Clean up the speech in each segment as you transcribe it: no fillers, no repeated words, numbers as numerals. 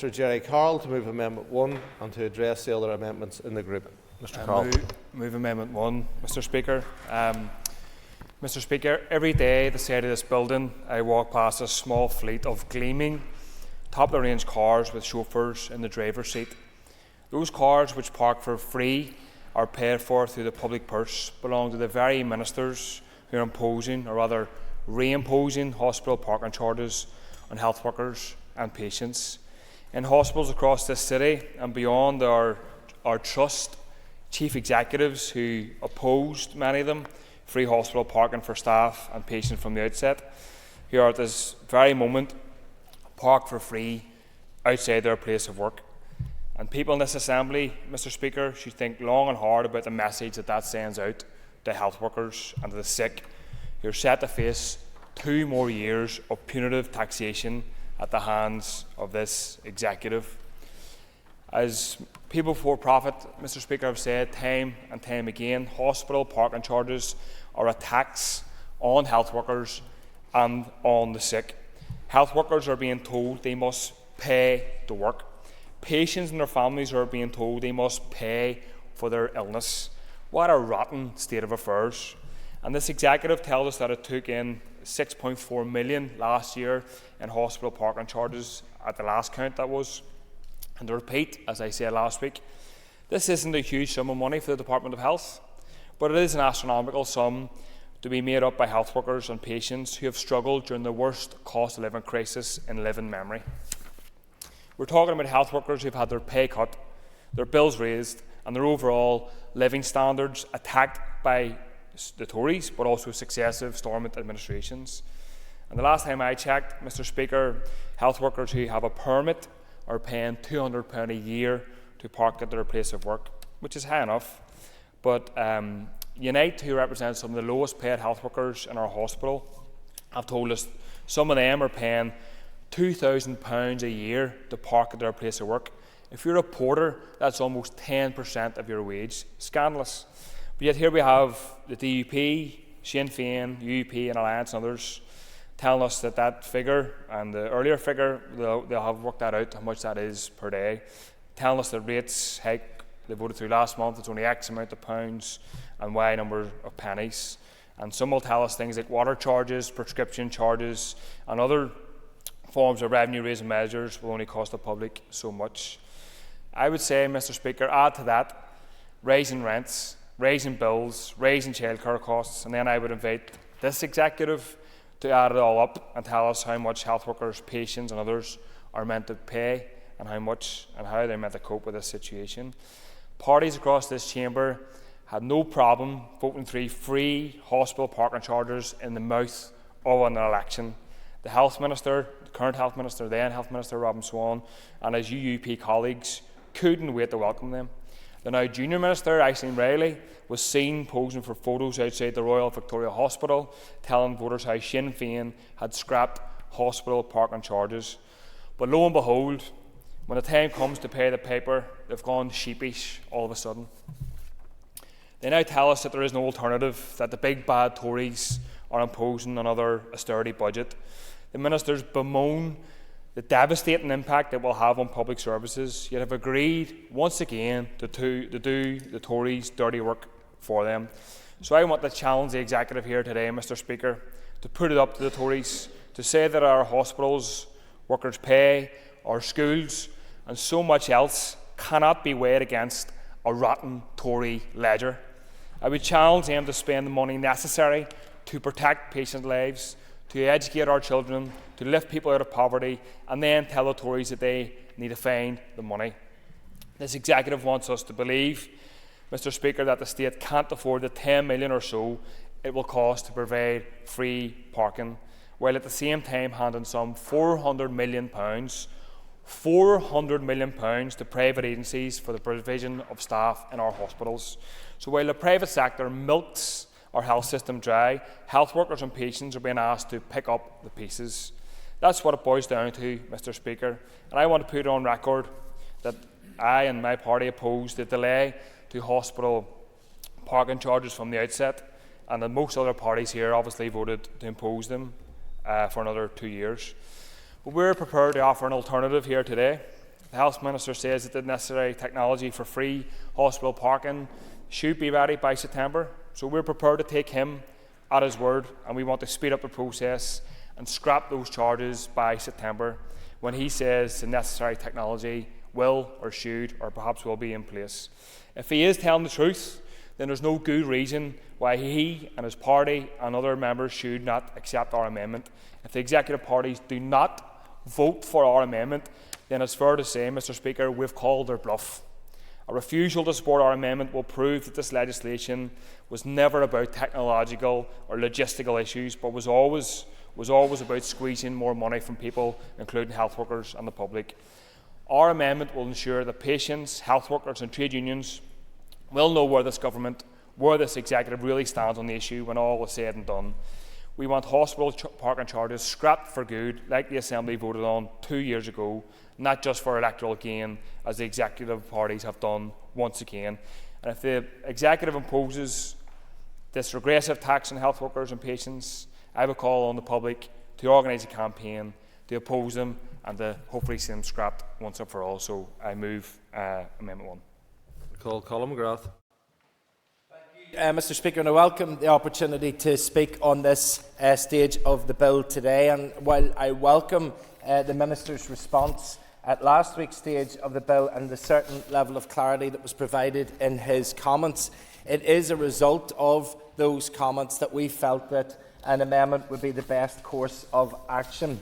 Mr Jerry Carroll to move Amendment 1 and to address the other amendments in the group. Mr Carroll. Move Amendment 1, Mr Speaker. Mr Speaker, every day at the side of this building I walk past a small fleet of gleaming, top-of-the-range cars with chauffeurs in the driver's seat. Those cars which park for free are paid for through the public purse belong to the very ministers who are imposing, or rather reimposing, hospital parking charges on health workers and patients. In hospitals across this city and beyond, there are trust chief executives who opposed, many of them, free hospital parking for staff and patients from the outset, who are at this very moment parked for free outside their place of work. And people in this Assembly, Mr Speaker, should think long and hard about the message that sends out to health workers and to the sick, who are set to face 2 more years of punitive taxation at the hands of this executive. As people before profit, Mr Speaker, have said time and time again, hospital parking charges are a tax on health workers and on the sick. Health workers are being told they must pay to work. Patients and their families are being told they must pay for their illness. What a rotten state of affairs. And this executive tells us that it took in 6.4 million last year in hospital parking charges at the last count, that was. And to repeat, as I said last week, this isn't a huge sum of money for the Department of Health, but it is an astronomical sum to be made up by health workers and patients who have struggled during the worst cost of living crisis in living memory. We're talking about health workers who've had their pay cut, their bills raised, and their overall living standards attacked by the Tories, but also successive Stormont administrations. And the last time I checked, Mr Speaker, health workers who have a permit are paying £200 a year to park at their place of work, which is high enough. But Unite, who represents some of the lowest paid health workers in our hospital, have told us some of them are paying £2,000 a year to park at their place of work. If you're a porter, that's almost 10% of your wage. Scandalous. But yet here we have the DUP, Sinn Féin, UUP and Alliance and others telling us that figure and the earlier figure, they'll have worked that out, how much that is per day, telling us that rates hike they voted through last month, it's only X amount of pounds and Y number of pennies. And some will tell us things like water charges, prescription charges and other forms of revenue-raising measures will only cost the public so much. I would say, Mr Speaker, add to that raising rents, raising bills, raising childcare costs, and then I would invite this executive to add it all up and tell us how much health workers, patients and others are meant to pay and how they're meant to cope with this situation. Parties across this chamber had no problem voting through free hospital parking charges in the mouth of an election. The Health Minister, the current Health Minister, then Health Minister Robin Swan, and his UUP colleagues couldn't wait to welcome them. The now Junior Minister, Aisling Riley, was seen posing for photos outside the Royal Victoria Hospital, telling voters how Sinn Féin had scrapped hospital parking charges. But lo and behold, when the time comes to pay the piper, they've gone sheepish all of a sudden. They now tell us that there is no alternative, that the big bad Tories are imposing another austerity budget. The ministers bemoan the devastating impact it will have on public services, yet have agreed once again to do the Tories' dirty work for them. So I want to challenge the executive here today, Mr Speaker, to put it up to the Tories, to say that our hospitals, workers' pay, our schools and so much else cannot be weighed against a rotten Tory ledger. I would challenge them to spend the money necessary to protect patient lives, to educate our children, to lift people out of poverty, and then tell the Tories that they need to find the money. This executive wants us to believe, Mr Speaker, that the state can't afford the 10 million or so it will cost to provide free parking, while at the same time handing some £400 million to private agencies for the provision of staff in our hospitals. So while the private sector milks our health system dry, health workers and patients are being asked to pick up the pieces. That's what it boils down to, Mr Speaker. And I want to put on record that I and my party opposed the delay to hospital parking charges from the outset, and that most other parties here obviously voted to impose them for another 2 years. But we're prepared to offer an alternative here today. The Health Minister says that the necessary technology for free hospital parking should be ready by September. So we're prepared to take him at his word, and we want to speed up the process and scrap those charges by September when he says the necessary technology will or should or perhaps will be in place. If he is telling the truth, then there's no good reason why he and his party and other members should not accept our amendment. If the executive parties do not vote for our amendment, then it's fair to say, Mr. Speaker, we've called their bluff. A refusal to support our amendment will prove that this legislation was never about technological or logistical issues, but was always about squeezing more money from people, including health workers and the public. Our amendment will ensure that patients, health workers and trade unions will know where this government, where this executive really stands on the issue when all is said and done. We want hospital parking charges scrapped for good, like the Assembly voted on 2 years ago, not just for electoral gain, as the executive parties have done once again. And if the executive imposes this regressive tax on health workers and patients, I will call on the public to organise a campaign to oppose them and to hopefully see them scrapped once and for all. So I move Amendment 1. Call Colin McGrath. Mr. Speaker, and I welcome the opportunity to speak on this stage of the bill today. And while I welcome the Minister's response at last week's stage of the bill and the certain level of clarity that was provided in his comments, it is a result of those comments that we felt that an amendment would be the best course of action.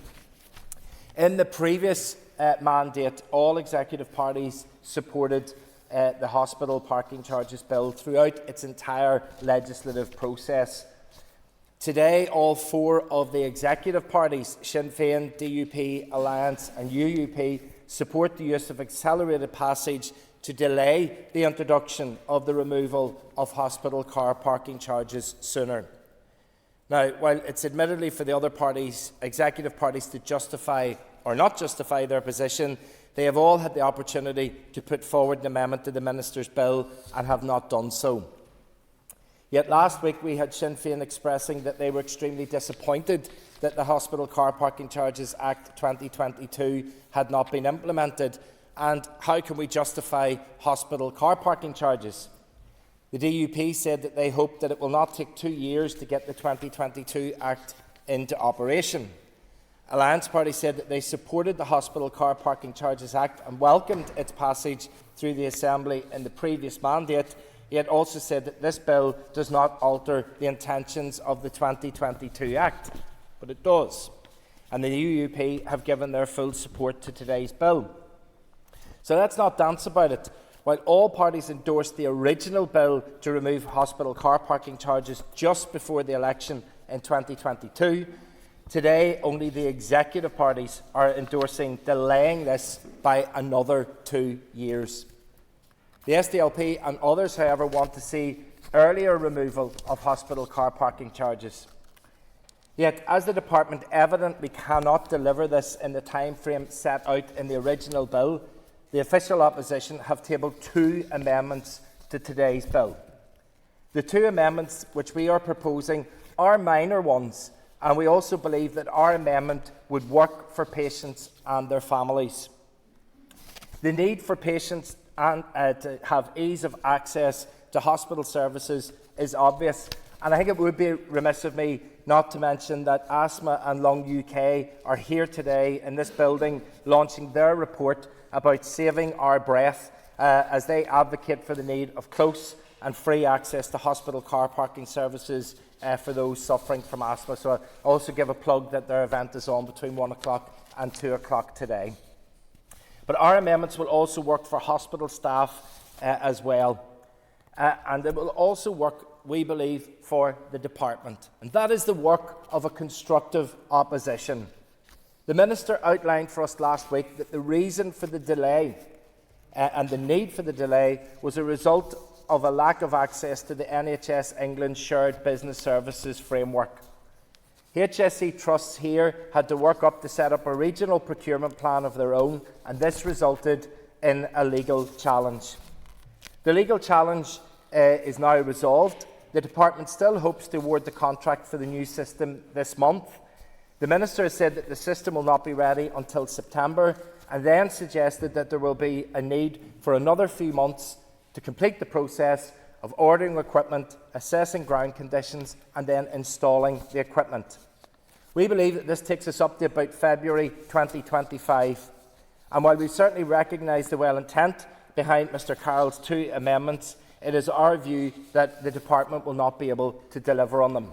In the previous mandate, all executive parties supported the hospital parking charges bill throughout its entire legislative process. Today, all four of the executive parties, Sinn Féin, DUP, Alliance and UUP, support the use of accelerated passage to delay the introduction of the removal of hospital car parking charges sooner. Now, while it's admittedly for the other parties, executive parties, to justify or not justify their position, they have all had the opportunity to put forward an amendment to the Minister's bill and have not done so. Yet last week we had Sinn Féin expressing that they were extremely disappointed that the Hospital Car Parking Charges Act 2022 had not been implemented. And how can we justify hospital car parking charges? The DUP said that they hope that it will not take 2 years to get the 2022 Act into operation. Alliance Party said that they supported the Hospital Car Parking Charges Act and welcomed its passage through the Assembly in the previous mandate, yet also said that this bill does not alter the intentions of the 2022 Act. But it does. And the UUP have given their full support to today's bill. So let's not dance about it. While all parties endorsed the original bill to remove hospital car parking charges just before the election in 2022, today only the executive parties are endorsing delaying this by another 2 years. The SDLP and others, however, want to see earlier removal of hospital car parking charges. Yet, as the Department evidently cannot deliver this in the time frame set out in the original bill, the official opposition have tabled 2 amendments to today's bill. The 2 amendments which we are proposing are minor ones, and we also believe that our amendment would work for patients and their families. The need for patients to have ease of access to hospital services is obvious, and I think it would be remiss of me not to mention that Asthma and Lung UK are here today in this building launching their report about saving our breath as they advocate for the need of close and free access to hospital car parking services for those suffering from asthma. So I also give a plug that their event is on between 1 o'clock and 2 o'clock today. But our amendments will also work for hospital staff as well. And it will also work, we believe, for the Department. And that is the work of a constructive opposition. The Minister outlined for us last week that the reason for the delay and the need for the delay was a result of a lack of access to the NHS England Shared Business Services framework. HSE trusts here had to work up to set up a regional procurement plan of their own, and this resulted in a legal challenge. The legal challenge is now resolved. The Department still hopes to award the contract for the new system this month. The Minister has said that the system will not be ready until September, and then suggested that there will be a need for another few months to complete the process of ordering equipment, assessing ground conditions, and then installing the equipment. We believe that this takes us up to about February 2025. And while we certainly recognise the well intent behind Mr Carroll's 2 amendments, it is our view that the Department will not be able to deliver on them.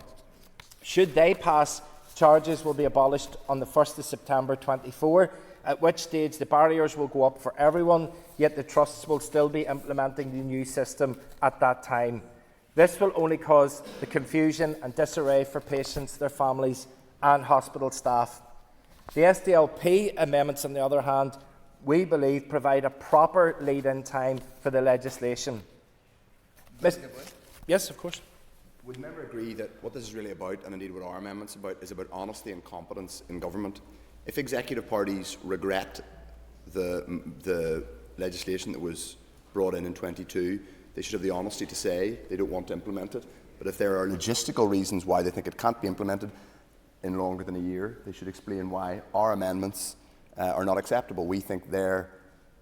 Should they pass, charges will be abolished on the 1st of September 24, at which stage the barriers will go up for everyone, yet the trusts will still be implementing the new system at that time. This will only cause the confusion and disarray for patients, their families and hospital staff. The SDLP amendments, on the other hand, we believe provide a proper lead-in time for the legislation. Yes, of course. Would member agree that what this is really about, and indeed what our amendment's about, is about honesty and competence in government? If executive parties regret the legislation that was brought in 22, they should have the honesty to say they don't want to implement it. But if there are logistical reasons why they think it can't be implemented in longer than a year, they should explain why our amendments are not acceptable. We think they're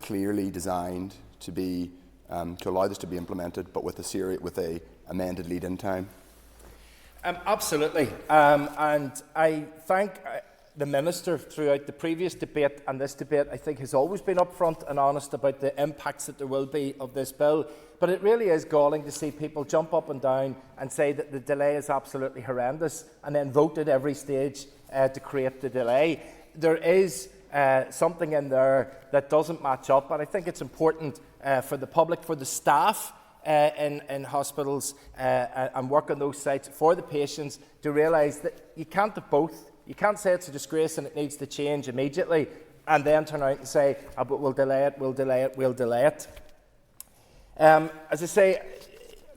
clearly designed to be to allow this to be implemented, but with a amended lead-in time. Absolutely, and I thank the Minister throughout the previous debate and this debate. I think has always been upfront and honest about the impacts that there will be of this bill. But it really is galling to see people jump up and down and say that the delay is absolutely horrendous, and then vote at every stage to create the delay. There is something in there that doesn't match up, and I think it's important for the public, for the staff in hospitals and work on those sites, for the patients to realise that you can't have both. You can't say it's a disgrace and it needs to change immediately, and then turn out and say, oh, but we'll delay it, we'll delay it, we'll delay it. As I say,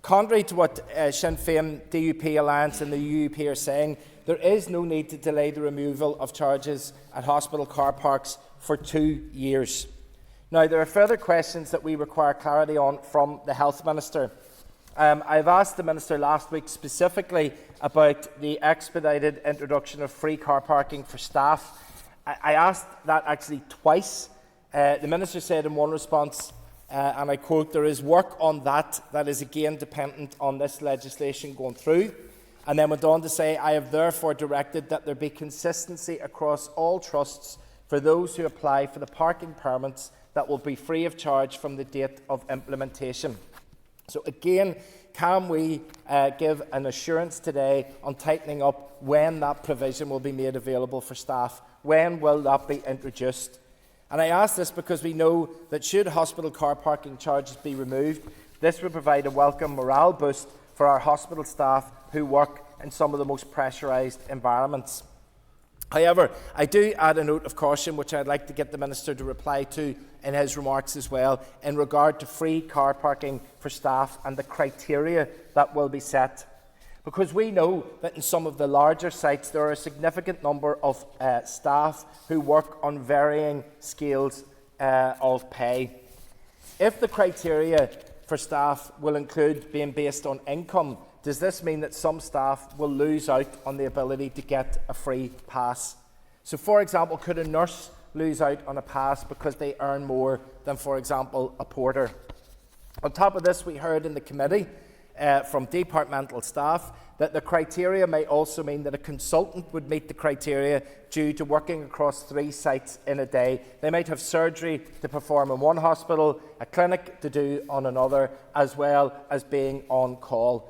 contrary to what Sinn Féin, DUP Alliance and the UUP are saying, there is no need to delay the removal of charges at hospital car parks for 2 years. Now, there are further questions that we require clarity on from the Health Minister. I've asked the Minister last week specifically about the expedited introduction of free car parking for staff. I asked that actually twice. The Minister said in one response, and I quote, "There is work on that is again dependent on this legislation going through," and then went on to say, "I have therefore directed that there be consistency across all trusts for those who apply for the parking permits that will be free of charge from the date of implementation." So again, can we give an assurance today on tightening up when that provision will be made available for staff? When will that be introduced? And I ask this because we know that should hospital car parking charges be removed, this would provide a welcome morale boost for our hospital staff who work in some of the most pressurised environments. However, I do add a note of caution which I'd like to get the Minister to reply to in his remarks as well, in regard to free car parking for staff and the criteria that will be set. Because we know that in some of the larger sites there are a significant number of staff who work on varying scales of pay. If the criteria for staff will include being based on income, does this mean that some staff will lose out on the ability to get a free pass? So, for example, could a nurse lose out on a pass because they earn more than, for example, a porter? On top of this, we heard in the committee from departmental staff that the criteria may also mean that a consultant would meet the criteria due to working across 3 sites in a day. They might have surgery to perform in one hospital, a clinic to do on another, as well as being on call.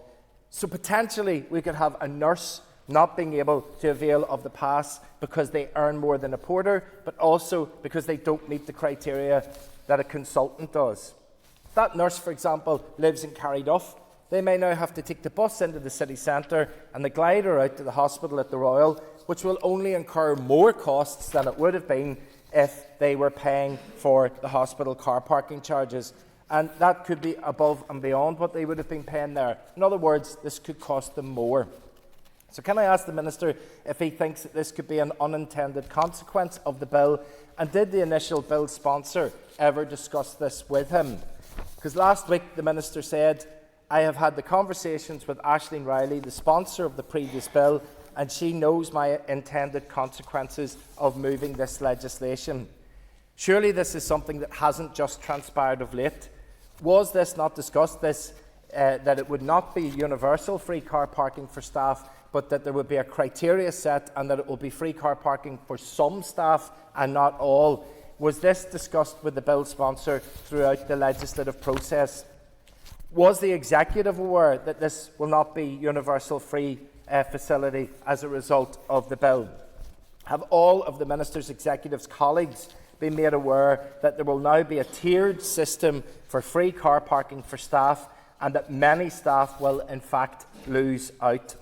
So potentially we could have a nurse not being able to avail of the pass because they earn more than a porter, but also because they don't meet the criteria that a consultant does. If that nurse, for example, lives in Carryduff, they may now have to take the bus into the city centre and the glider out to the hospital at the Royal, which will only incur more costs than it would have been if they were paying for the hospital car parking charges. And that could be above and beyond what they would have been paying there. In other words, this could cost them more. So can I ask the Minister if he thinks that this could be an unintended consequence of the bill, and did the initial bill sponsor ever discuss this with him? Because last week the Minister said, "I have had the conversations with Aisling Riley, the sponsor of the previous bill, and she knows my intended consequences of moving this legislation." Surely this is something that hasn't just transpired of late. Was this not discussed, that it would not be universal free car parking for staff, but that there would be a criteria set and that it will be free car parking for some staff and not all? Was this discussed with the bill sponsor throughout the legislative process? Was the executive aware that this will not be universal free facility as a result of the bill? Have all of the Minister's executive's colleagues been made aware that there will now be a tiered system for free car parking for staff and that many staff will in fact lose out?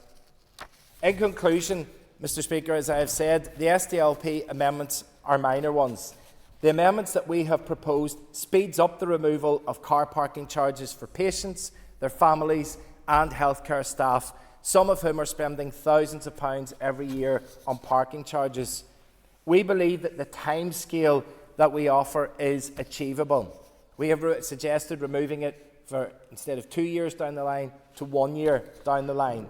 In conclusion, Mr Speaker, as I have said, the SDLP amendments are minor ones. The amendments that we have proposed speeds up the removal of car parking charges for patients, their families and healthcare staff, some of whom are spending thousands of pounds every year on parking charges. We believe that the timescale that we offer is achievable. We have suggested removing it for, instead of 2 years down the line, to 1 year down the line.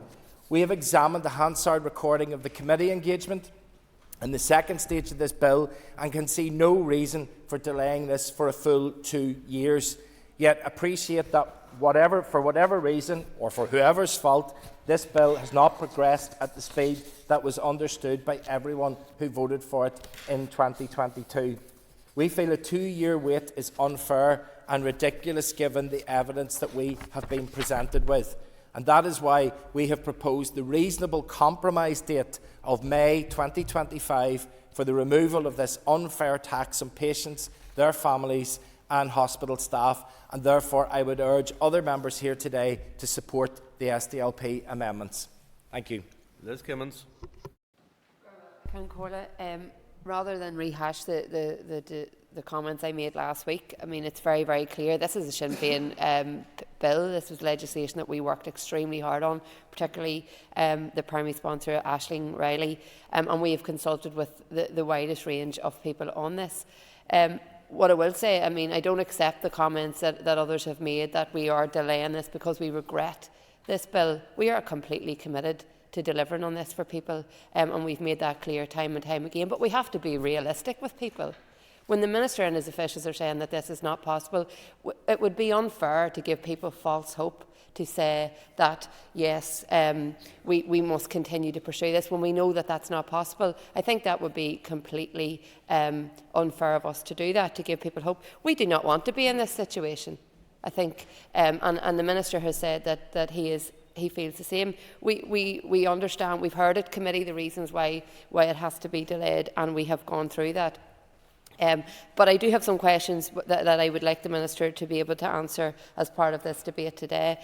We have examined the Hansard recording of the committee engagement in the second stage of this bill and can see no reason for delaying this for a full 2 years. Yet appreciate that for whatever reason, or for whoever's fault, this bill has not progressed at the speed that was understood by everyone who voted for it in 2022. We feel a 2-year wait is unfair and ridiculous given the evidence that we have been presented with. And that is why we have proposed the reasonable compromise date of May 2025 for the removal of this unfair tax on patients, their families and hospital staff, and therefore I would urge other members here today to support the SDLP amendments. Thank you. Liz Kimmins. Concorda, rather than rehash the comments I made last week, I mean, it's very, very clear this is a Sinn Féin bill. This was legislation that we worked extremely hard on, particularly the primary sponsor, Aisling Riley, and we have consulted with the widest range of people on this. What I will say, I mean, I don't accept the comments that others have made that we are delaying this because we regret this bill. We are completely committed to delivering on this for people, and we've made that clear time and time again. But we have to be realistic with people. When the Minister and his officials are saying that this is not possible, it would be unfair to give people false hope to say that, yes, we must continue to pursue this when we know that that's not possible. I think that would be completely unfair of us to do that, to give people hope. We do not want to be in this situation, I think, and the Minister has said that he feels the same. We understand, we've heard at committee the reasons why it has to be delayed, and we have gone through that. But I do have some questions that I would like the Minister to be able to answer as part of this debate today.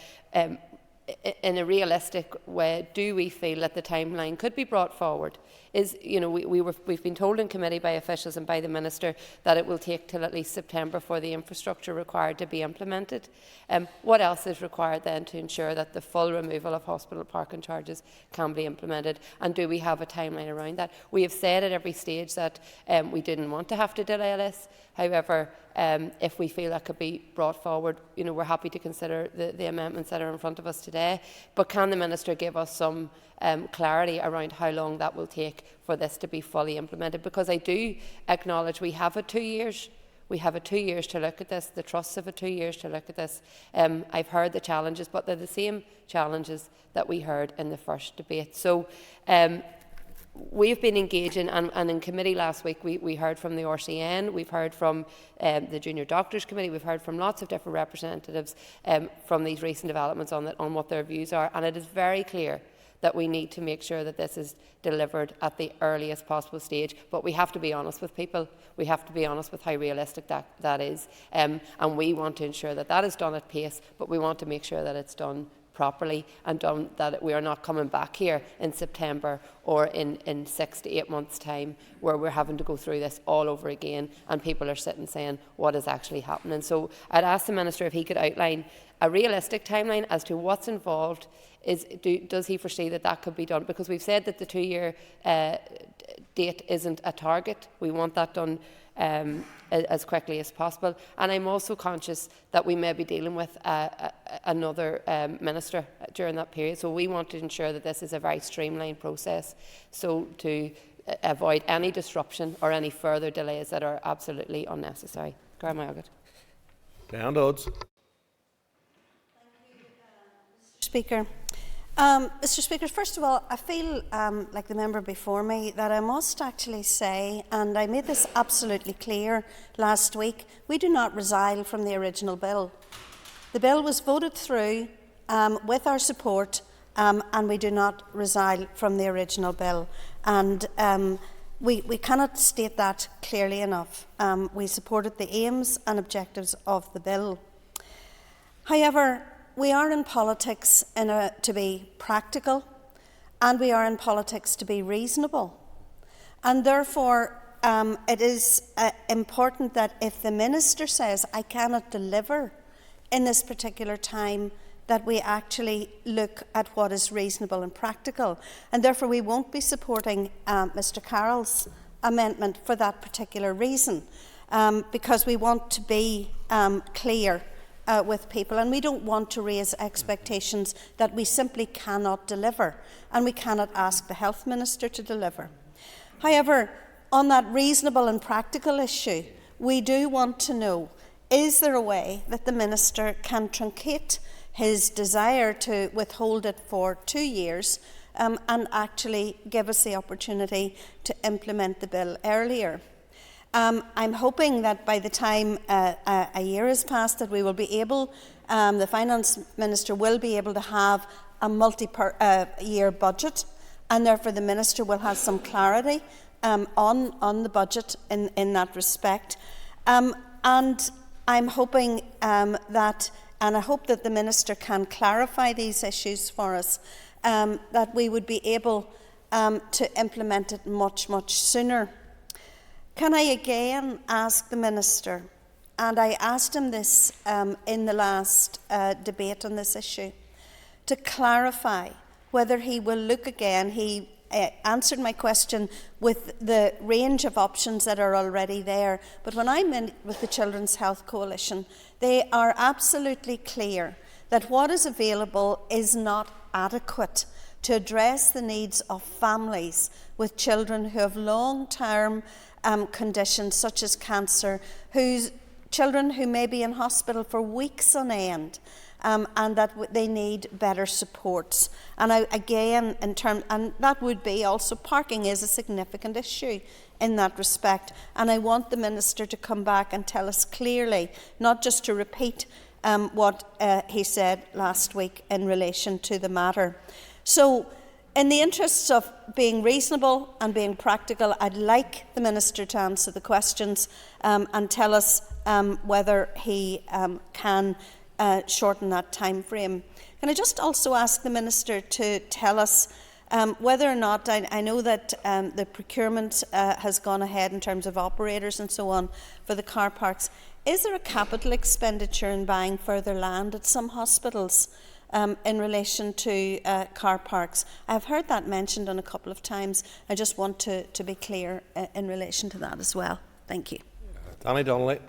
In a realistic way, do we feel that the timeline could be brought forward? We've been told in committee by officials and by the Minister that it will take till at least September for the infrastructure required to be implemented. What else is required then to ensure that the full removal of hospital parking charges can be implemented? And do we have a timeline around that? We have said at every stage that we didn't want to have to delay this. However, if we feel that could be brought forward, we're happy to consider the amendments that are in front of us today. But can the Minister give us some clarity around how long that will take for this to be fully implemented? Because I do acknowledge we have 2 years. We have 2 years to look at this. The trusts have 2 years to look at this. I've heard the challenges, but they're the same challenges that we heard in the first debate. So we've been engaging, and in committee last week we heard from the RCN, we've heard from the Junior Doctors Committee, we've heard from lots of different representatives from these recent developments on what their views are, and it is very clear that we need to make sure that this is delivered at the earliest possible stage. But we have to be honest with people. We have to be honest with how realistic that is. And we want to ensure that that is done at pace, but we want to make sure that it's done properly and done, that we are not coming back here in September or in 6 to 8 months' time where we're having to go through this all over again and people are sitting saying what is actually happening. So I'd ask the Minister if he could outline a realistic timeline as to what's involved. Does he foresee that could be done? Because we've said that the 2-year date isn't a target. We want that done as quickly as possible. And I'm also conscious that we may be dealing with another minister during that period. So we want to ensure that this is a very streamlined process. So to avoid any disruption or any further delays that are absolutely unnecessary. Dan Dodds. Speaker. Mr Speaker, first of all, I feel, like the member before me, that I must actually say, and I made this absolutely clear last week, we do not resile from the original bill. The bill was voted through with our support, and we do not resile from the original bill. And we cannot state that clearly enough. We supported the aims and objectives of the bill. However, we are in politics to be practical, and we are in politics to be reasonable. And therefore, it is important that if the Minister says, I cannot deliver in this particular time, that we actually look at what is reasonable and practical. And therefore, we won't be supporting Mr Carroll's amendment for that particular reason, because we want to be clear with people, and we don't want to raise expectations that we simply cannot deliver, and we cannot ask the Health Minister to deliver. However, on that reasonable and practical issue, we do want to know, is there a way that the Minister can truncate his desire to withhold it for 2 years and actually give us the opportunity to implement the bill earlier? I'm hoping that by the time a year has passed, that we will be able, the Finance Minister will be able to have a multi-year budget, and therefore the Minister will have some clarity on the budget in that respect. And I'm hoping that, and I hope that the Minister can clarify these issues for us, that we would be able to implement it much, much sooner. Can I again ask the Minister, and I asked him this in the last debate on this issue, to clarify whether he will look again. He answered my question with the range of options that are already there, but when I met with the Children's Health Coalition, they are absolutely clear that what is available is not adequate to address the needs of families with children who have long-term conditions such as cancer, whose children who may be in hospital for weeks on end, and that they need better supports. And and that would be also, parking is a significant issue in that respect. And I want the Minister to come back and tell us clearly, not just to repeat what he said last week in relation to the matter. So, in the interests of being reasonable and being practical, I'd like the Minister to answer the questions and tell us whether he can shorten that time frame. Can I just also ask the Minister to tell us whether or not, I know that the procurement has gone ahead in terms of operators and so on for the car parks. Is there a capital expenditure in buying further land at some hospitals in relation to car parks? I've heard that mentioned on a couple of times. I just want to be clear in relation to that as well. Thank you. Danny Donnelly.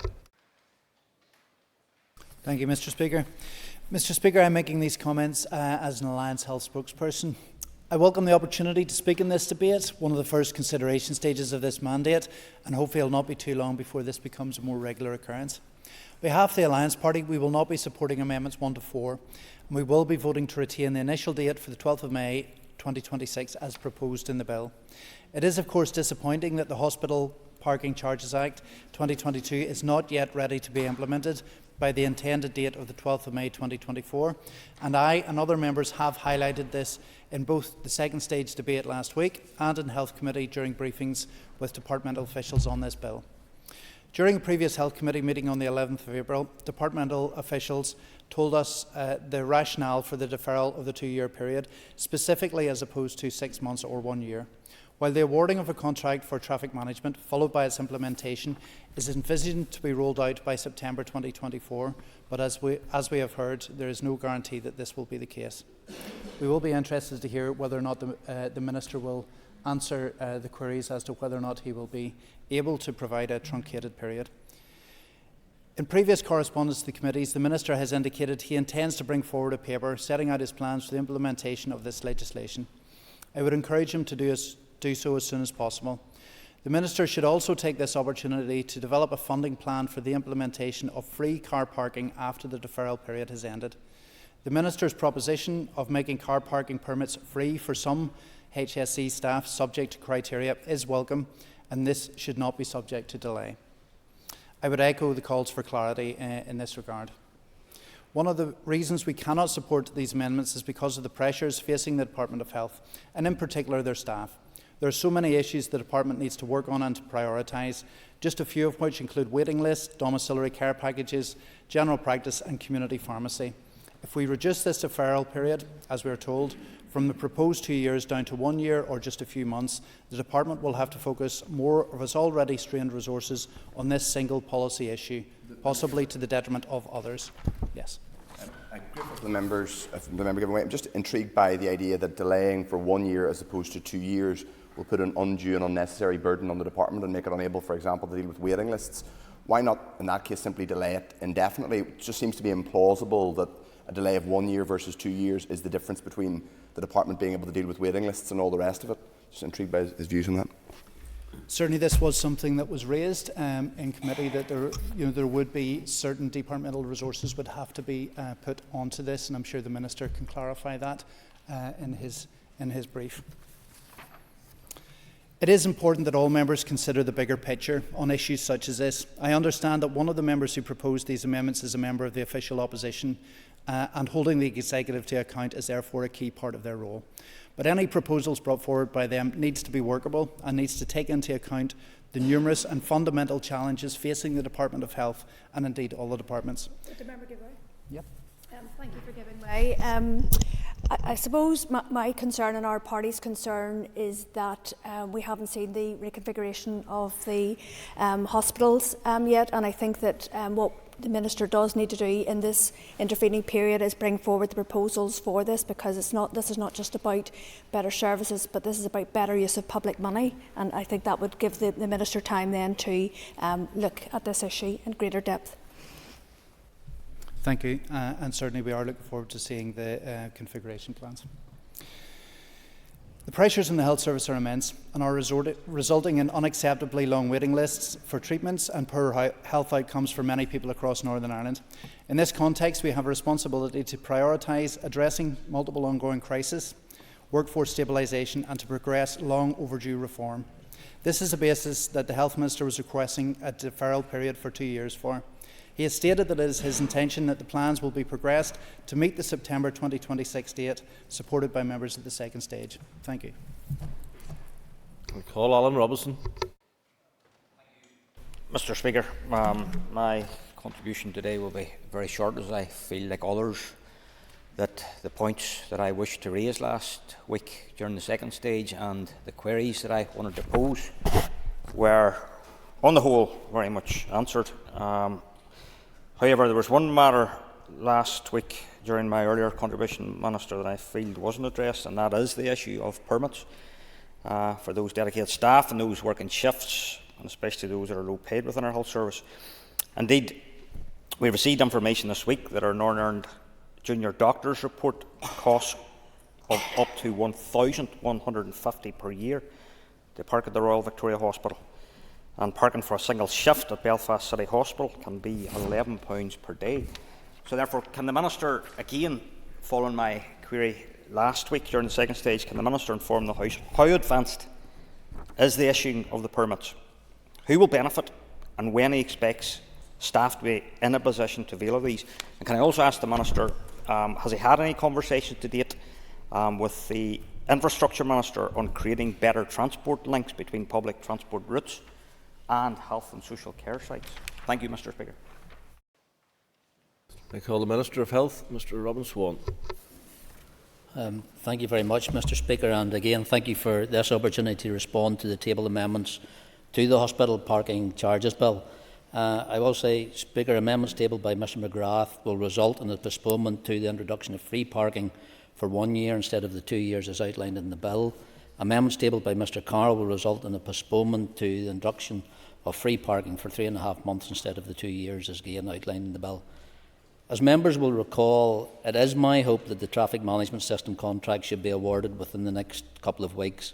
Thank you, Mr Speaker. Mr Speaker, I'm making these comments as an Alliance Health spokesperson. I welcome the opportunity to speak in this debate, one of the first consideration stages of this mandate, and hopefully it will not be too long before this becomes a more regular occurrence. On behalf of the Alliance Party, we will not be supporting Amendments 1 to 4, and we will be voting to retain the initial date for the 12th of May 2026 as proposed in the bill. It is of course disappointing that the Hospital Parking Charges Act 2022 is not yet ready to be implemented by the intended date of the 12th of May 2024, and I and other members have highlighted this in both the second stage debate last week and in Health Committee during briefings with departmental officials on this bill. During a previous Health Committee meeting on the 11th of April, departmental officials told us the rationale for the deferral of the 2-year period, specifically as opposed to 6 months or 1 year. While the awarding of a contract for traffic management, followed by its implementation, is envisaged to be rolled out by September 2024, but as we have heard, there is no guarantee that this will be the case. We will be interested to hear whether or not the Minister will answer the queries as to whether or not he will be able to provide a truncated period. In previous correspondence to the committees, the Minister has indicated he intends to bring forward a paper setting out his plans for the implementation of this legislation. I would encourage him to do do so as soon as possible. The Minister should also take this opportunity to develop a funding plan for the implementation of free car parking after the deferral period has ended. The Minister's proposition of making car parking permits free for some HSE staff subject to criteria is welcome, and this should not be subject to delay. I would echo the calls for clarity in this regard. One of the reasons we cannot support these amendments is because of the pressures facing the Department of Health, and in particular their staff. There are so many issues the Department needs to work on and to prioritise, just a few of which include waiting lists, domiciliary care packages, general practice and community pharmacy. If we reduce this deferral period, as we are told, from the proposed 2 years down to 1 year or just a few months, the Department will have to focus more of its already strained resources on this single policy issue, possibly to the detriment of others. Yes. The members, I'm just intrigued by the idea that delaying for 1 year as opposed to 2 years will put an undue and unnecessary burden on the Department and make it unable, for example, to deal with waiting lists. Why not, in that case, simply delay it indefinitely? It just seems to be implausible that a delay of 1 year versus 2 years is the difference between the Department being able to deal with waiting lists and all the rest of it. Just intrigued by his views on that. Certainly this was something that was raised in committee, that there would be certain departmental resources would have to be put onto this, and I'm sure the Minister can clarify that in his brief. It is important that all members consider the bigger picture on issues such as this. I understand that one of the members who proposed these amendments is a member of the official opposition, and holding the Executive to account is therefore a key part of their role. But any proposals brought forward by them needs to be workable and needs to take into account the numerous and fundamental challenges facing the Department of Health and indeed all the departments. Did the member give way? Yep. Thank you for giving way. I suppose my concern and our party's concern is that we haven't seen the reconfiguration of the hospitals yet, and I think that what the Minister does need to do in this intervening period is bring forward the proposals for this, because this is not just about better services, but this is about better use of public money, and I think that would give the Minister time then to look at this issue in greater depth. Thank you, and certainly we are looking forward to seeing the configuration plans. The pressures in the health service are immense and are resulting in unacceptably long waiting lists for treatments and poor health outcomes for many people across Northern Ireland. In this context, we have a responsibility to prioritise addressing multiple ongoing crises, workforce stabilisation and to progress long overdue reform. This is a basis that the Health Minister was requesting a deferral period for 2 years for. He has stated that it is his intention that the plans will be progressed to meet the September 2026 date, supported by members at the second stage. Thank you. I call Alan Robinson. Mr. Speaker, my contribution today will be very short, as I feel, like others, that the points that I wished to raise last week during the second stage and the queries that I wanted to pose were, on the whole, very much answered. However, there was one matter last week during my earlier contribution, Minister, that I feel wasn't addressed, and that is the issue of permits for those dedicated staff and those working shifts, and especially those that are low paid within our health service. Indeed, we received information this week that our Northern Ireland Junior Doctors Report costs of up to $1,150 per year to park at the Royal Victoria Hospital. And parking for a single shift at Belfast City Hospital can be £11 per day. So therefore, can the Minister, again, following my query last week during the second stage, can the Minister inform the House how advanced is the issuing of the permits? Who will benefit and when he expects staff to be in a position to avail of these? And can I also ask the Minister, has he had any conversations to date with the Infrastructure Minister on creating better transport links between public transport routes and health and social care sites? Thank you, Mr. Speaker. I call the Minister of Health, Mr. Robin Swan. Thank you very much, Mr. Speaker, and again thank you for this opportunity to respond to the table amendments to the Hospital Parking Charges Bill. I will say, Speaker, amendments tabled by Mr McGrath will result in a postponement to the introduction of free parking for 1 year instead of the 2 years as outlined in the bill. Amendments tabled by Mr Carroll will result in a postponement to the introduction of free parking for 3.5 months instead of the 2 years as again outlined in the bill. As members will recall, it is my hope that the traffic management system contract should be awarded within the next couple of weeks,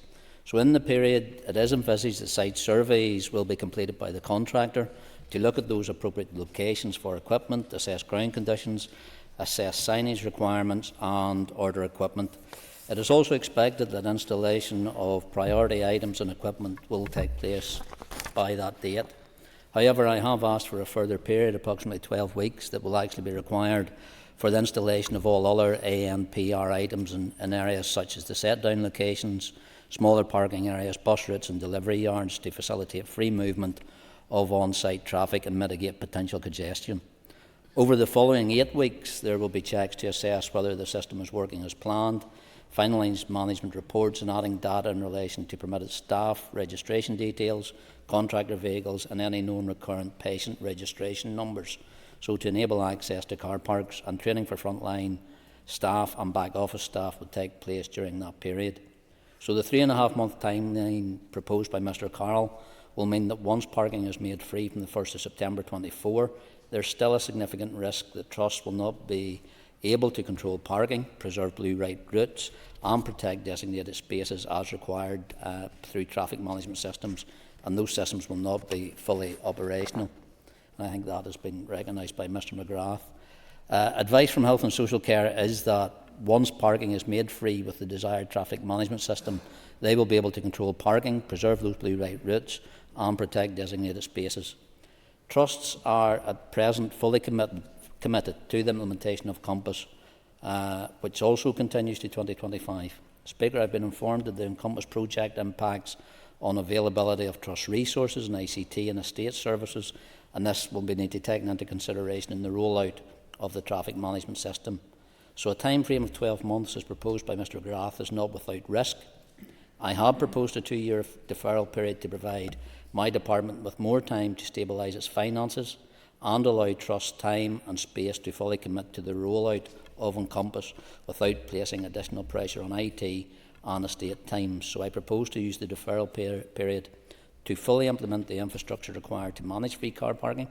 So in the period, it is envisaged that site surveys will be completed by the contractor to look at those appropriate locations for equipment, assess ground conditions, assess signage requirements and order equipment. It is also expected that installation of priority items and equipment will take place by that date. However, I have asked for a further period, approximately 12 weeks, that will actually be required for the installation of all other ANPR items in areas such as the set-down locations, smaller parking areas, bus routes and delivery yards to facilitate free movement of on-site traffic and mitigate potential congestion. Over the following 8 weeks, there will be checks to assess whether the system is working as planned, finalise management reports and adding data in relation to permitted staff, registration details, contractor vehicles and any known recurrent patient registration numbers, so to enable access to car parks, and training for frontline staff and back office staff would take place during that period. So the 3.5-month timeline proposed by Mr Carroll will mean that once parking is made free from the 1st of September 24, there is still a significant risk that trusts will not be able to control parking, preserve blue light routes and protect designated spaces as required through traffic management systems, and those systems will not be fully operational. And I think that has been recognised by Mr McGrath. Advice from Health and Social Care is that once parking is made free with the desired traffic management system, they will be able to control parking, preserve those blue light routes and protect designated spaces. Trusts are at present fully committed to the implementation of Compass, which also continues to 2025. Speaker, I've been informed that the Encompass project impacts on availability of trust resources and ICT and estate services, and this will be need to be taken into consideration in the rollout of the traffic management system. So a time frame of 12 months as proposed by Mr Grath is not without risk. I have proposed a 2-year deferral period to provide my department with more time to stabilise its finances and allow Trust time and space to fully commit to the rollout of Encompass without placing additional pressure on IT and estate times. So I propose to use the deferral period to fully implement the infrastructure required to manage free car parking.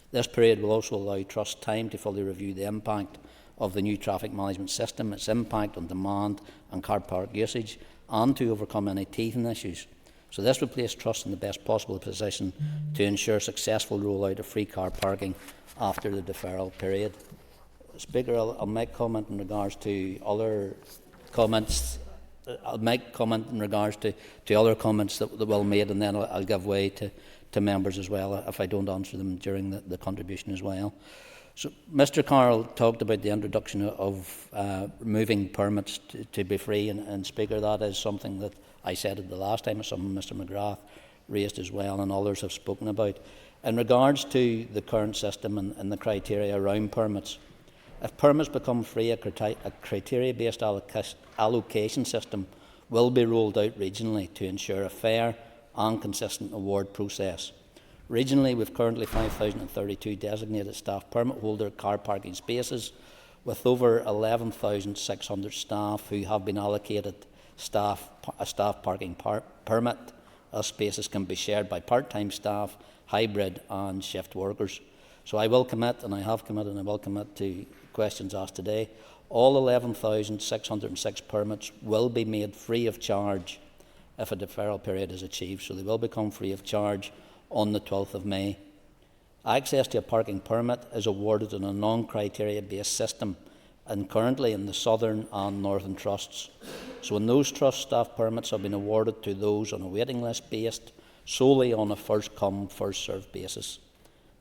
This period will also allow Trust time to fully review the impact of the new traffic management system, its impact on demand and car park usage, and to overcome any teething issues. So this will place Trust in the best possible position to ensure successful rollout of free car parking after the deferral period. Speaker, I'll make comment in regards to other comments. I'll make comment in regards to other comments that were made, and then I'll give way to members as well if I don't answer them during the contribution as well. So Mr Carroll talked about the introduction of removing permits to be free, and Speaker, that is something that I said at the last time, it's something Mr McGrath raised as well and others have spoken about. In regards to the current system and the criteria around permits, if permits become free, a criteria-based allocation system will be rolled out regionally to ensure a fair and consistent award process. Regionally, we've currently 5,032 designated staff permit holder car parking spaces, with over 11,600 staff who have been allocated a staff parking permit, as spaces can be shared by part-time staff, hybrid and shift workers. So I will commit, and I have committed, and I will commit to questions asked today. All 11,606 permits will be made free of charge if a deferral period is achieved, so they will become free of charge on the 12th of May. Access to a parking permit is awarded in a non-criteria based system, and currently in the Southern and Northern Trusts. So when those Trust staff permits have been awarded to those on a waiting list based solely on a first come, first served basis.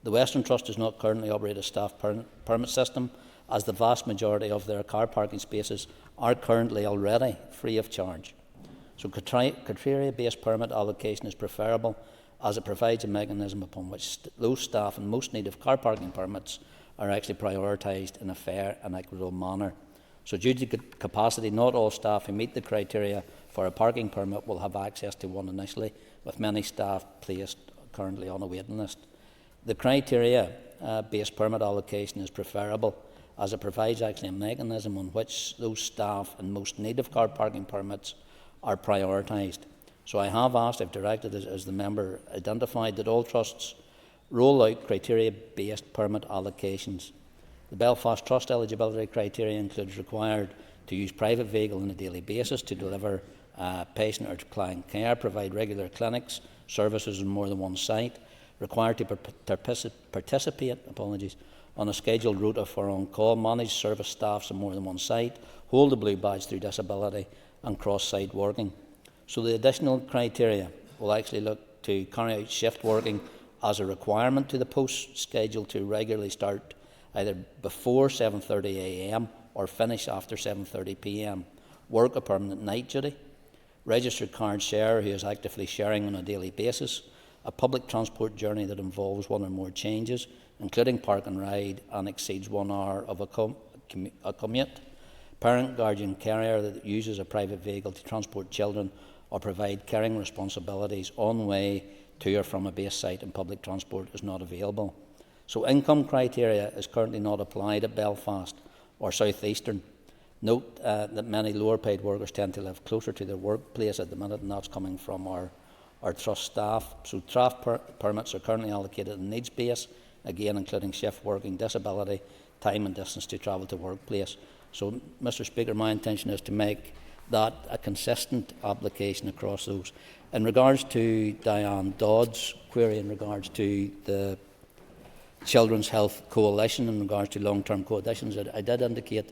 The Western Trust does not currently operate a staff permit system, as the vast majority of their car parking spaces are currently already free of charge. So criteria-based permit allocation is preferable, as it provides a mechanism upon which those staff in most need of car parking permits are actually prioritised in a fair and equitable manner. So due to capacity, not all staff who meet the criteria for a parking permit will have access to one initially, with many staff placed currently on a waiting list. The criteria-based permit allocation is preferable, as it provides actually a mechanism on which those staff in most need of car parking permits are prioritised. So I have asked, I've directed, as the member identified, that all trusts roll out criteria-based permit allocations. The Belfast Trust eligibility criteria includes required to use private vehicle on a daily basis to deliver patient or client care, provide regular clinics, services in more than one site, required to participate on a scheduled rota for on-call, manage service staffs in more than one site, hold a blue badge through disability and cross-site working. So the additional criteria will actually look to carry out shift working as a requirement to the post, scheduled to regularly start either before 7:30 a.m. or finish after 7:30 p.m. Work a permanent night duty, registered card sharer who is actively sharing on a daily basis, a public transport journey that involves one or more changes, including park and ride, and exceeds 1 hour of a commute, parent, guardian, carrier that uses a private vehicle to transport children or provide caring responsibilities on way to or from a base site and public transport is not available. So income criteria is currently not applied at Belfast or South Eastern. Note that many lower paid workers tend to live closer to their workplace at the minute, and that's coming from our trust staff. So draft permits are currently allocated on needs base, again including shift working, disability, time and distance to travel to workplace. So, Mr. Speaker, my intention is to make that a consistent application across those. In regards to Diane Dodd's query in regards to the Children's Health Coalition, in regards to long-term conditions, I did indicate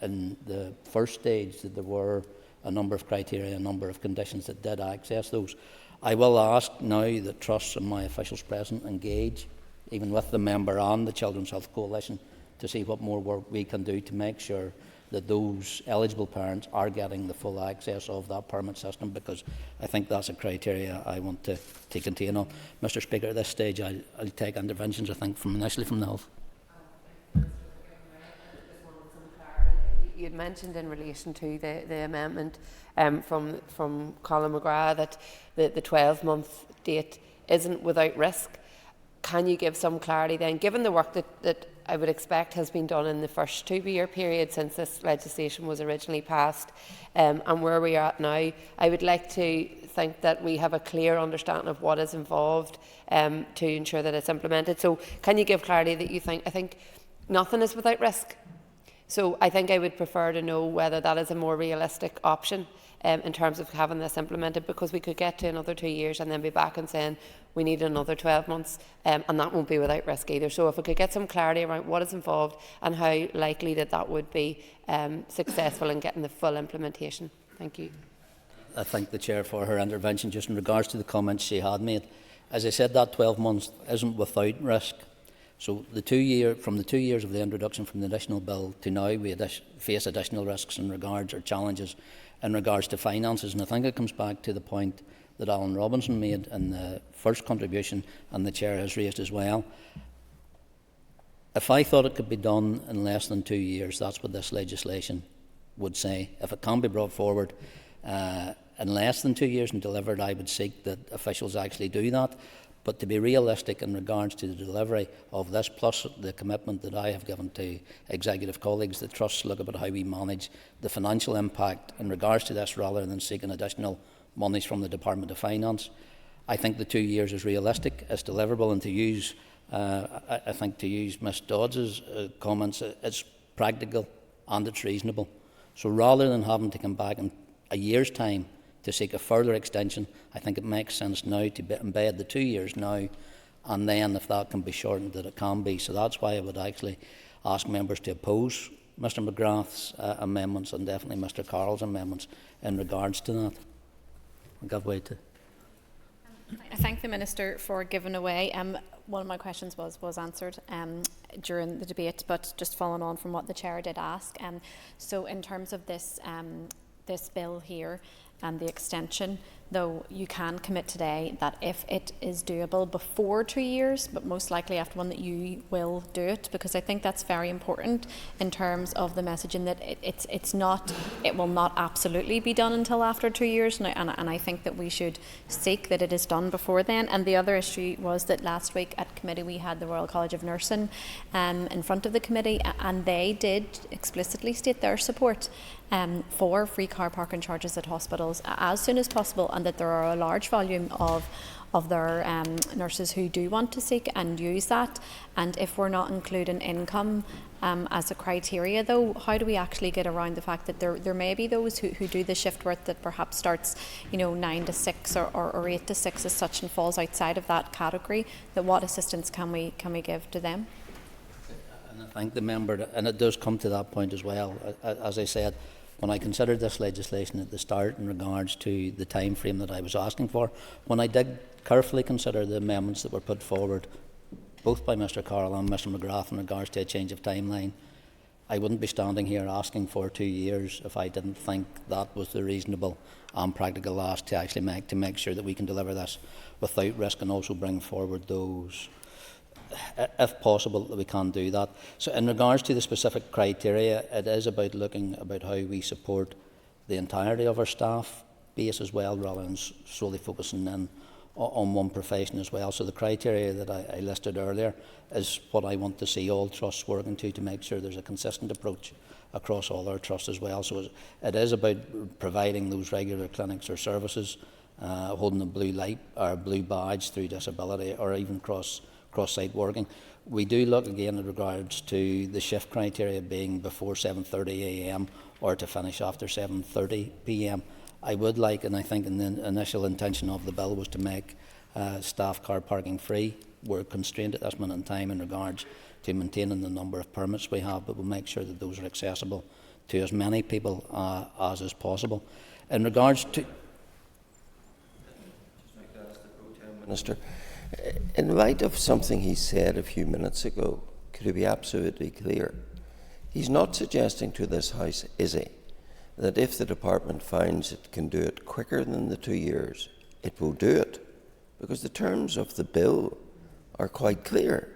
in the first stage that there were a number of criteria, a number of conditions that did access those. I will ask now that trusts and my officials present engage, even with the member and the Children's Health Coalition, to see what more work we can do to make sure that those eligible parents are getting the full access of that permit system, because I think that's a criteria I want to contain on. Mr. Speaker, at this stage I'll take interventions, I think, initially from the Health. You had mentioned in relation to the amendment from Colin McGrath that the 12-month date isn't without risk. Can you give some clarity then, given the work that I would expect has been done in the first 2-year period since this legislation was originally passed, and where we are at now? I would like to think that we have a clear understanding of what is involved to ensure that it's implemented. So can you give clarity that you think, I think nothing is without risk. So I think I would prefer to know whether that is a more realistic option in terms of having this implemented, because we could get to another 2 years and then be back and saying we need another 12 months, and that won't be without risk either. So if we could get some clarity around what is involved and how likely that would be successful in getting the full implementation. Thank you. I thank the Chair for her intervention just in regards to the comments she had made. As I said, that 12 months isn't without risk. So from the 2 years of the introduction from the additional bill to now, we face additional risks in regards or challenges in regards to finances. And I think it comes back to the point that Alan Robinson made in the first contribution, and the Chair has raised as well. If I thought it could be done in less than 2 years, that's what this legislation would say. If it can be brought forward in less than 2 years and delivered, I would seek that officials actually do that. But to be realistic in regards to the delivery of this, plus the commitment that I have given to executive colleagues, the trusts look about how we manage the financial impact in regards to this rather than seeking additional monies from the Department of Finance. I think the 2 years is realistic, it's deliverable, and to use, I think to use Ms Dodds' comments, it's practical and it's reasonable. So rather than having to come back in a year's time to seek a further extension, I think it makes sense now to embed the 2 years now, and then if that can be shortened, that it can be. So that's why I would actually ask members to oppose Mr McGrath's amendments and definitely Mr Carroll's amendments in regards to that. I'll give way to. I thank the Minister for giving away. One of my questions was answered during the debate, but just following on from what the Chair did ask. So in terms of this bill here, and the extension, though you can commit today that if it is doable before 2 years, but most likely after one, that you will do it, because I think that's very important in terms of the messaging that it will not absolutely be done until after 2 years, and I think that we should seek that it is done before then. And the other issue was that last week at committee we had the Royal College of Nursing in front of the committee, and they did explicitly state their support for free car parking charges at hospitals as soon as possible, and that there are a large volume of their nurses who do want to seek and use that. And if we're not including income as a criteria, though, how do we actually get around the fact that there may be those who do the shift work that perhaps starts 9 to 6 or 8 to 6 as such and falls outside of that category? That what assistance can we give to them? And I thank the member, and it does come to that point as well. As I said, when I considered this legislation at the start in regards to the time frame that I was asking for, when I did carefully consider the amendments that were put forward, both by Mr Carroll and Mr McGrath in regards to a change of timeline, I wouldn't be standing here asking for 2 years if I didn't think that was the reasonable and practical ask to actually make sure that we can deliver this without risk, and also bring forward those, if possible, that we can do that. So in regards to the specific criteria, it is about looking about how we support the entirety of our staff base as well, rather than solely focusing in on one profession as well. So the criteria that I listed earlier is what I want to see all trusts working to make sure there's a consistent approach across all our trusts as well. So it is about providing those regular clinics or services, holding a blue light or blue badge through disability, or even cross-site working. We do look again in regards to the shift criteria being before 7:30 a.m. or to finish after 7:30 p.m. I would like, and I think in the initial intention of the bill was to make staff car parking free. We're constrained at this minute in time in regards to maintaining the number of permits we have, but we'll make sure that those are accessible to as many people as is possible. In regards to... Minister, in light of something he said a few minutes ago, could he be absolutely clear? He's not suggesting to this House, is he, that if the department finds it can do it quicker than the 2 years, it will do it? Because the terms of the bill are quite clear.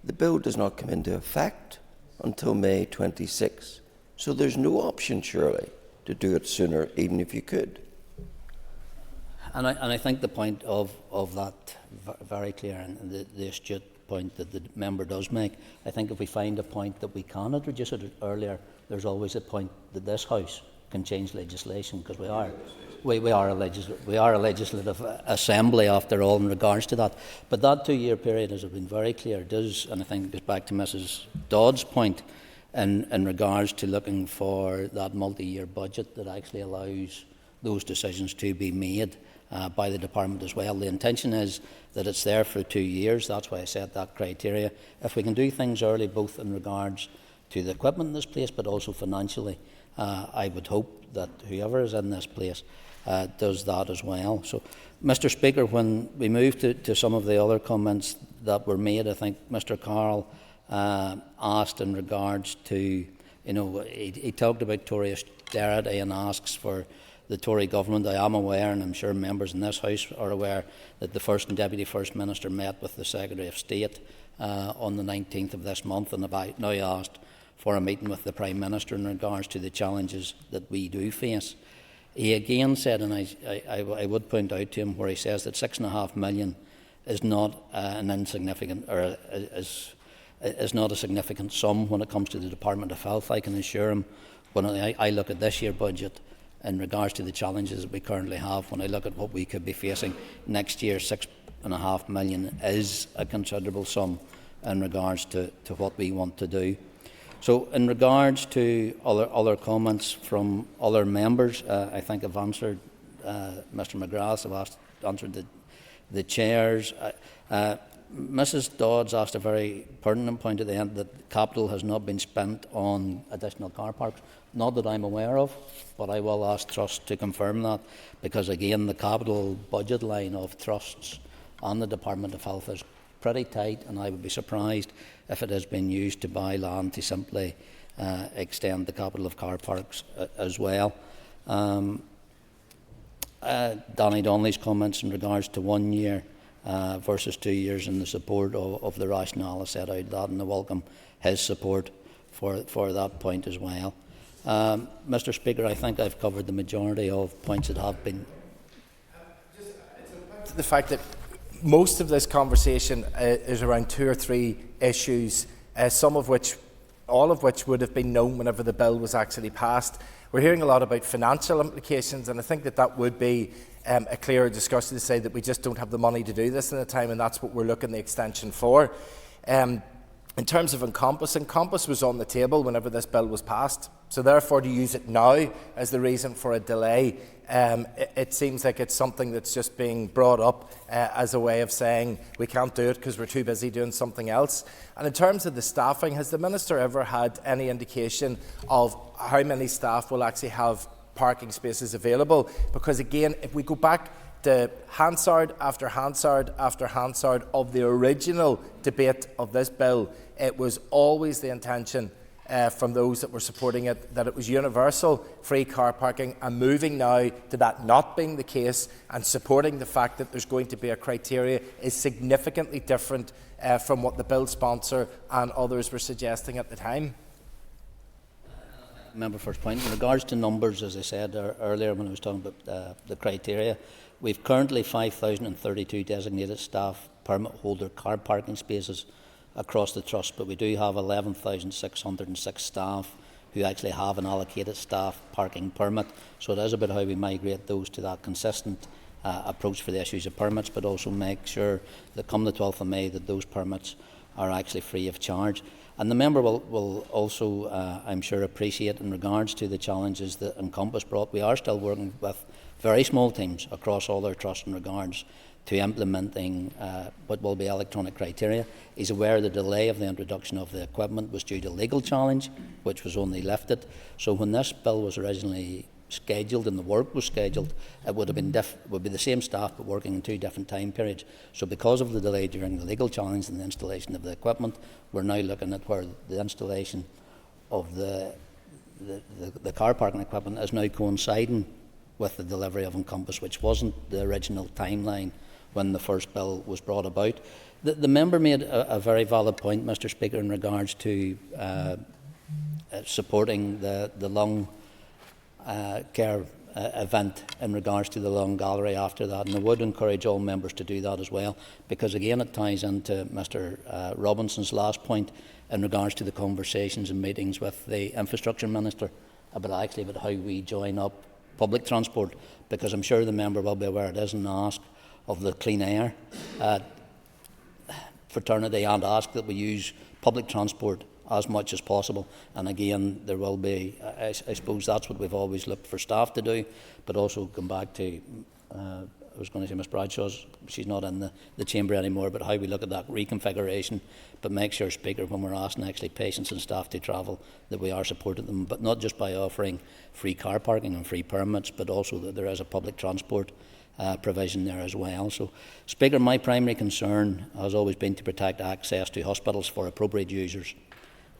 The bill does not come into effect until May 26. So there's no option, surely, to do it sooner, even if you could. And I think the point of that very clear, and the astute point that the member does make. I think if we find a point that we can introduce it earlier, there's always a point that this House can change legislation, because we are a legislative assembly after all in regards to that. But that 2 year period has been very clear, does, and I think it goes back to Mrs Dodd's point in regards to looking for that multi-year budget that actually allows those decisions to be made by the department as well. The intention is that it's there for 2 years. That's why I set that criteria. If we can do things early, both in regards to the equipment in this place, but also financially, I would hope that whoever is in this place does that as well. So, Mr Speaker, when we move to some of the other comments that were made, I think Mr Carroll asked in regards to, he talked about Tory austerity and asks for the Tory government. I am aware, and I'm sure members in this House are aware, that the First and Deputy First Minister met with the Secretary of State on the 19th of this month, and have now asked for a meeting with the Prime Minister in regards to the challenges that we do face. He again said, and I would point out to him where he says that $6.5 million is not an insignificant, or is not a significant sum when it comes to the Department of Health. I can assure him, when I look at this year's budget in regards to the challenges that we currently have, when I look at what we could be facing next year, $6.5 million is a considerable sum in regards to what we want to do. So in regards to other comments from other members, I think I've answered Mr McGrath, I've answered the chairs. Mrs Dodds asked a very pertinent point at the end, that capital has not been spent on additional car parks. Not that I'm aware of, but I will ask trusts to confirm that, because again the capital budget line of trusts and the Department of Health is pretty tight, and I would be surprised if it has been used to buy land to simply extend the capital of car parks as well. Danny Donnelly's comments in regards to 1 year versus 2 years, and the support of the rationale I set out that, and I welcome his support for that point as well. Mr Speaker, I think I've covered the majority of points that have been... The fact that most of this conversation is around 2 or 3 issues, some of which all of which would have been known whenever the bill was actually passed. We're hearing a lot about financial implications, and I think that would be a clearer discussion to say that we just don't have the money to do this in the time, and that's what we're looking the extension for. In terms of Encompass was on the table whenever this bill was passed. So therefore, to use it now as the reason for a delay, it seems like it's something that's just being brought up as a way of saying we can't do it because we're too busy doing something else. And in terms of the staffing, has the Minister ever had any indication of how many staff will actually have parking spaces available? Because again, if we go back to Hansard after Hansard after Hansard of the original debate of this bill, it was always the intention from those that were supporting it that it was universal free car parking, and moving now to that not being the case and supporting the fact that there's going to be a criteria is significantly different from what the bill sponsor and others were suggesting at the time. Member first point. In regards to numbers, as I said earlier when I was talking about the criteria, we've currently 5,032 designated staff permit holder car parking spaces across the Trust, but we do have 11,606 staff who actually have an allocated staff parking permit. So it is about how we migrate those to that consistent approach for the issues of permits, but also make sure that come the 12th of May that those permits are actually free of charge. And the member will also, I'm sure, appreciate in regards to the challenges that Encompass brought. We are still working with very small teams across all our trusts in regards to implementing what will be electronic criteria. He's aware the delay of the introduction of the equipment was due to legal challenge, which was only lifted. So when this bill was originally scheduled and the work was scheduled, it would have been would be the same staff but working in two different time periods. So because of the delay during the legal challenge and the installation of the equipment, we're now looking at where the installation of the car parking equipment is now coinciding with the delivery of Encompass, which wasn't the original timeline when the first bill was brought about. The member made a very valid point, Mr. Speaker, in regards to supporting the lung care event in regards to the lung gallery after that, and I would encourage all members to do that as well, because again it ties into Mr. Robinson's last point in regards to the conversations and meetings with the Infrastructure Minister about how we join up public transport, because I'm sure the member will be aware it is an ask of the Clean Air fraternity and ask that we use public transport as much as possible. And again, there will be, I suppose that's what we've always looked for staff to do, but also come back to, I was going to say Ms Bradshaw's, she's not in the chamber anymore, but how we look at that reconfiguration, but make sure, Speaker, when we're asking actually patients and staff to travel, that we are supporting them, but not just by offering free car parking and free permits, but also that there is a public transport provision there as well. So, Speaker, my primary concern has always been to protect access to hospitals for appropriate users.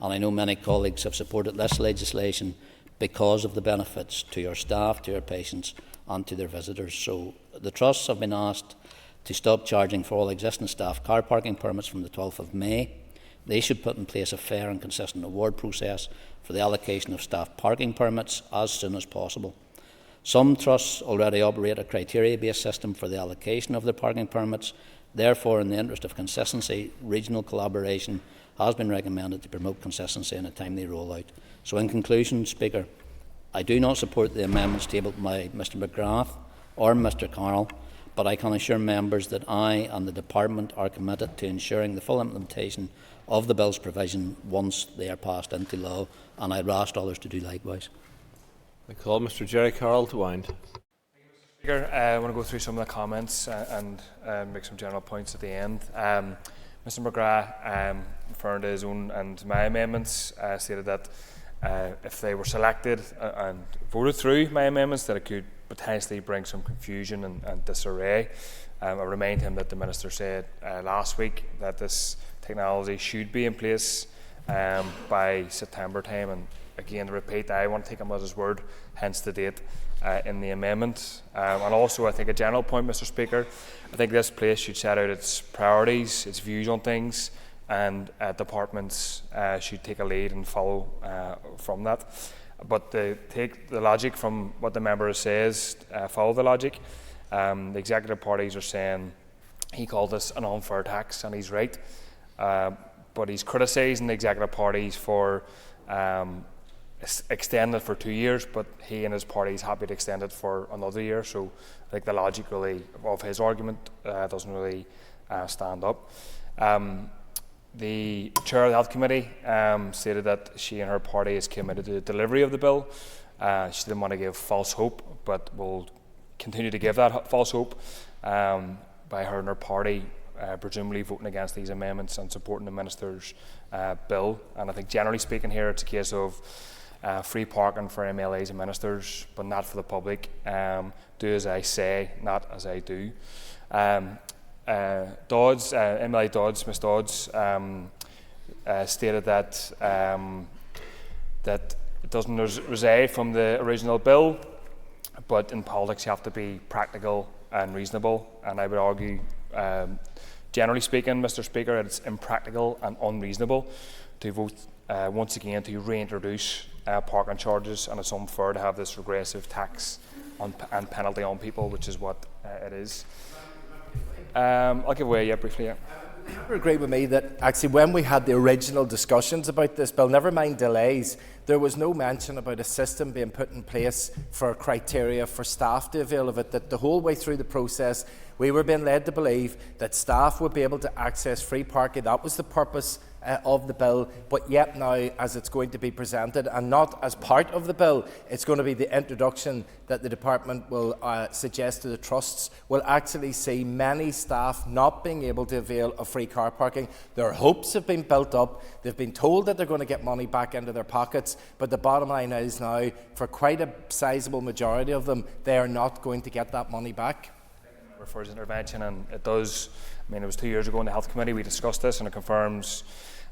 And I know many colleagues have supported this legislation because of the benefits to our staff, to our patients and to their visitors. So the trusts have been asked to stop charging for all existing staff car parking permits from the 12th of May. They should put in place a fair and consistent award process for the allocation of staff parking permits as soon as possible. Some trusts already operate a criteria-based system for the allocation of their parking permits. Therefore, in the interest of consistency, regional collaboration has been recommended to promote consistency and a timely rollout. So in conclusion, Speaker, I do not support the amendments tabled by Mr McGrath or Mr Carroll, but I can assure members that I and the Department are committed to ensuring the full implementation of the bill's provision once they are passed into law, and I'd ask others to do likewise. I call Mr Jerry Carroll to wind. Speaker, I want to go through some of the comments and make some general points at the end. Mr McGrath, referring to his own and my amendments, stated that if they were selected and voted through my amendments, that it could potentially bring some confusion and disarray. I remind him that the Minister said last week that this technology should be in place by September time, and again, to repeat, I want to take him at his word, hence the date in the amendment. And also, I think a general point, Mr Speaker, I think this place should set out its priorities, its views on things, and departments should take a lead and follow from that. But to take the logic from what the member says, follow the logic. The executive parties are saying he called this an unfair tax, and he's right. but he's criticising the executive parties for extending it for 2 years, but he and his party is happy to extend it for another year. So I think the logic really of his argument doesn't really stand up. The chair of the Health Committee stated that she and her party is committed to the delivery of the bill. She didn't want to give false hope, but will continue to give that false hope by her and her party presumably voting against these amendments and supporting the minister's bill. And I think generally speaking here it's a case of free parking for MLAs and ministers, but not for the public. Do as I say, not as I do. Dodds, MLA Dodds, Miss Dodds, stated that that it doesn't reside from the original bill, but in politics you have to be practical and reasonable. And I would argue, generally speaking, Mr. Speaker, it's impractical and unreasonable to vote once again to reintroduce parking charges, and it's unfair to have this regressive tax and penalty on people, which is what it is. I'll give away, briefly. You agree with me that actually when we had the original discussions about this bill, never mind delays, there was no mention about a system being put in place for criteria for staff to avail of it, that the whole way through the process we were being led to believe that staff would be able to access free parking. That was the purpose of the bill, but yet now as it's going to be presented and not as part of the bill, it's going to be the introduction that the department will suggest to the trusts will actually see many staff not being able to avail of free car parking. Their hopes have been built up, they've been told that they're going to get money back into their pockets, but the bottom line is now for quite a sizable majority of them they are not going to get that money back. For his intervention, and it does, I mean, it was 2 years ago in the Health Committee we discussed this, and it confirms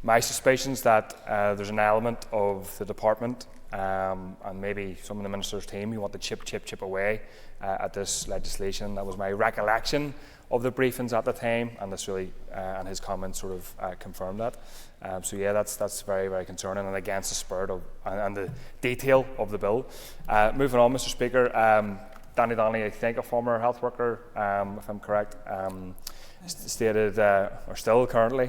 my suspicions that there's an element of the department and maybe some of the minister's team who want to chip away at this legislation. That was my recollection of the briefings at the time, and this really and his comments sort of confirmed that. So yeah, that's very, very concerning and against the spirit of and the detail of the bill. Moving on, Mr. Speaker. Danny Donnelly, I think a former health worker, if I'm correct, stated, or still currently,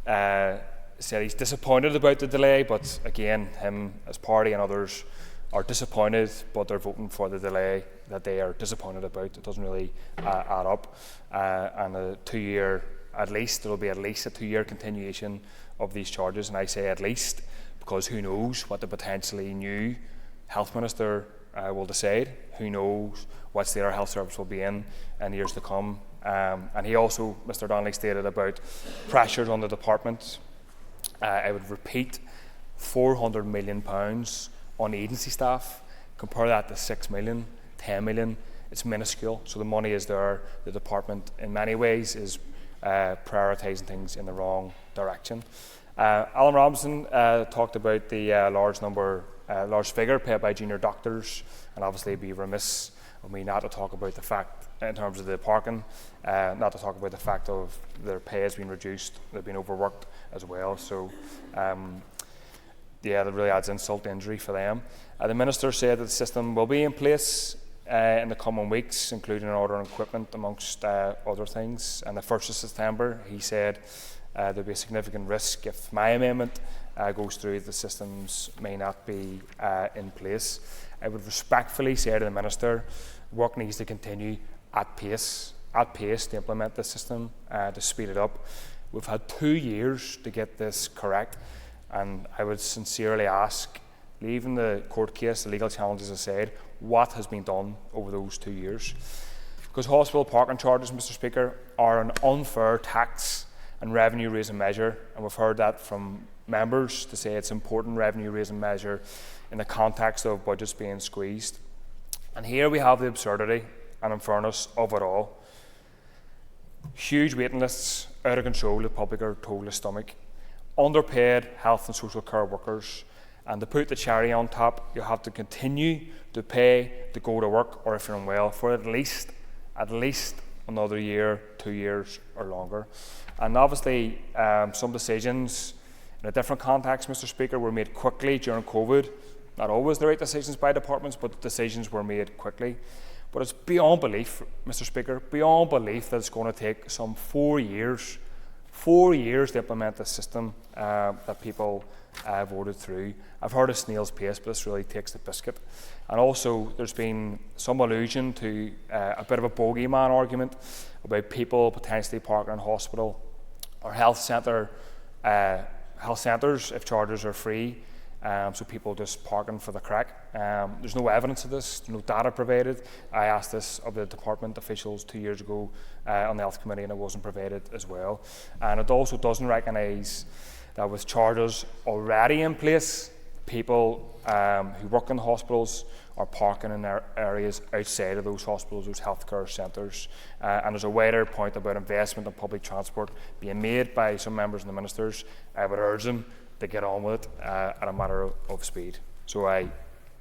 said he's disappointed about the delay, but again, him as party and others are disappointed, but they're voting for the delay that they are disappointed about. It doesn't really add up. And a 2 year, at least, there will be at least a 2 year continuation of these charges, and I say at least because who knows what the potentially new health minister will decide. Who knows what state our health service will be in years to come. And he also, Mr. Donnelly, stated about pressures on the department. I would repeat, £400 million on agency staff. Compare that to 6 million, 10 million. It's minuscule. So the money is there. The department, in many ways, is prioritising things in the wrong direction. Alan Robinson talked about the large figure paid by junior doctors, and obviously it'd be remiss of me not to talk about the fact, in terms of the parking, not to talk about the fact of their pay has been reduced, they've been overworked as well. So yeah, that really adds insult to injury for them. The Minister said that the system will be in place in the coming weeks, including an order on equipment amongst other things. And the 1st of September, he said there'll be a significant risk if my amendment goes through, the systems may not be in place. I would respectfully say to the Minister, work needs to continue at pace to implement this system, to speed it up. We've had 2 years to get this correct, and I would sincerely ask, leaving the court case, the legal challenges aside, what has been done over those 2 years? Because hospital parking charges, Mr. Speaker, are an unfair tax and revenue raising measure, and we've heard that from members to say it's important revenue raising measure in the context of budgets being squeezed. And here we have the absurdity and unfairness of it all. Huge waiting lists, out of control, the public are told to stomach, underpaid health and social care workers, and to put the cherry on top, you have to continue to pay to go to work, or if you're unwell, for at least another year, 2 years or longer. And obviously some decisions in a different context, Mr. Speaker, were made quickly during COVID. Not always the right decisions by departments, but decisions were made quickly. But it's beyond belief, Mr. Speaker, beyond belief that it's going to take some 4 years 4 years to implement this system that people voted through. I've heard a snail's pace, but this really takes the biscuit. And also, there's been some allusion to a bit of a bogeyman argument about people potentially parking in hospital or health centres if chargers are free. So people just parking for the crack. There's no evidence of this, no data provided. I asked this of the department officials 2 years ago on the health committee, and it wasn't provided as well. And it also doesn't recognise that with chargers already in place, people who work in hospitals are parking in their areas outside of those hospitals, those healthcare centres. And there's a wider point about investment in public transport being made by some members and the ministers. I would urge them to get on with it at a matter of speed. So I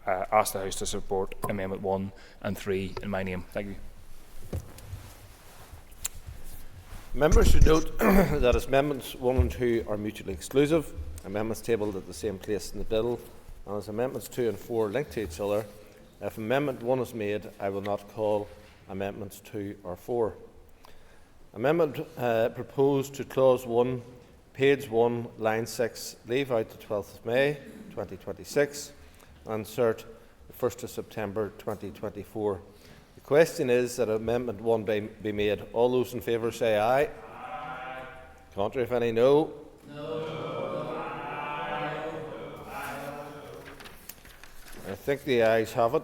ask the House to support Amendment 1 and 3 in my name. Thank you. Members should note that as Amendments 1 and 2 are mutually exclusive, amendments tabled at the same place in the bill, and as Amendments 2 and 4 link to each other, if Amendment 1 is made, I will not call Amendments 2 or 4. Amendment proposed to Clause 1, Page 1, Line 6, leave out the 12th of May 2026 and insert the 1st of September 2024. The question is that Amendment 1 be made. All those in favour say aye. Aye. Contrary, if any, no. No. I think the ayes have it.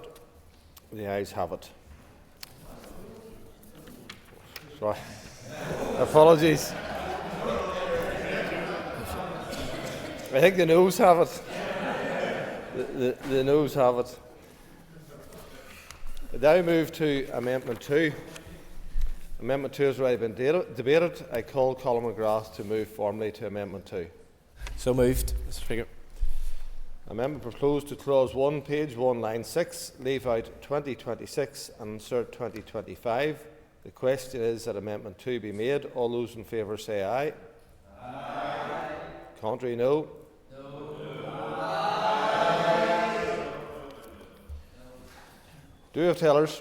The ayes have it. Sorry. Apologies. I think the noes have it. The noes have it. I now move to Amendment 2. Amendment 2 has already been debated. I call Colin McGrath to move formally to Amendment 2. So moved, Mr. Speaker. Amendment proposed to Clause 1, Page 1, Line 6, leave out 2026 and insert 2025. The question is that Amendment 2 be made. All those in favour say aye. Aye. Contrary, no. Do you have tellers?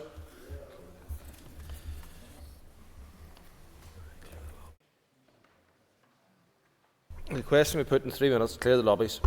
The question we put in 3 minutes. Clear the lobbies.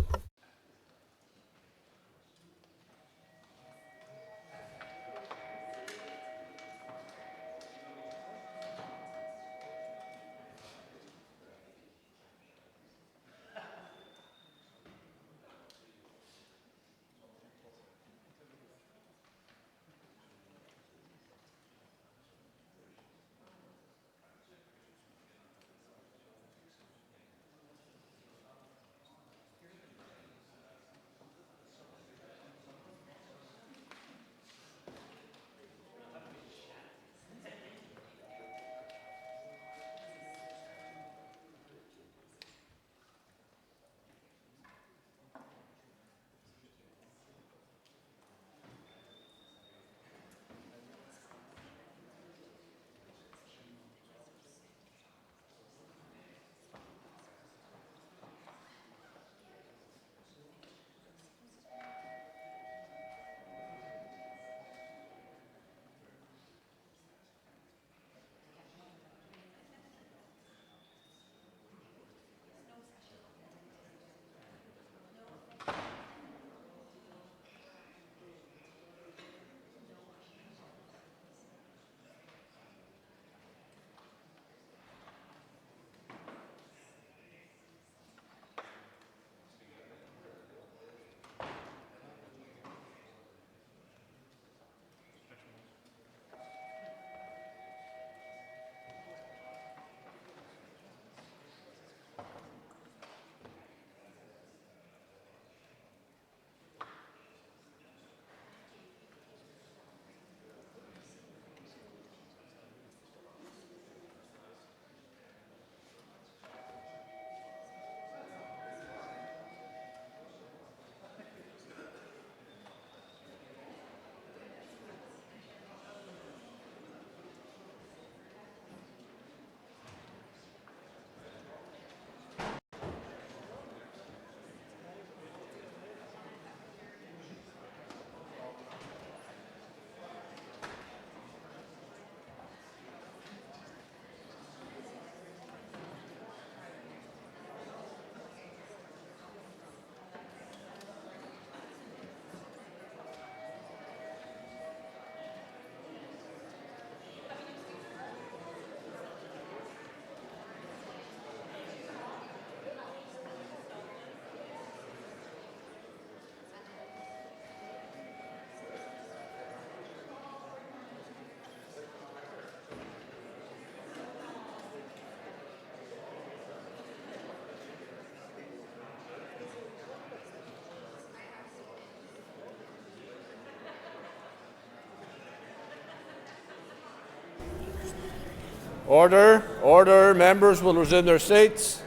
Order. Order. Members will resume their seats.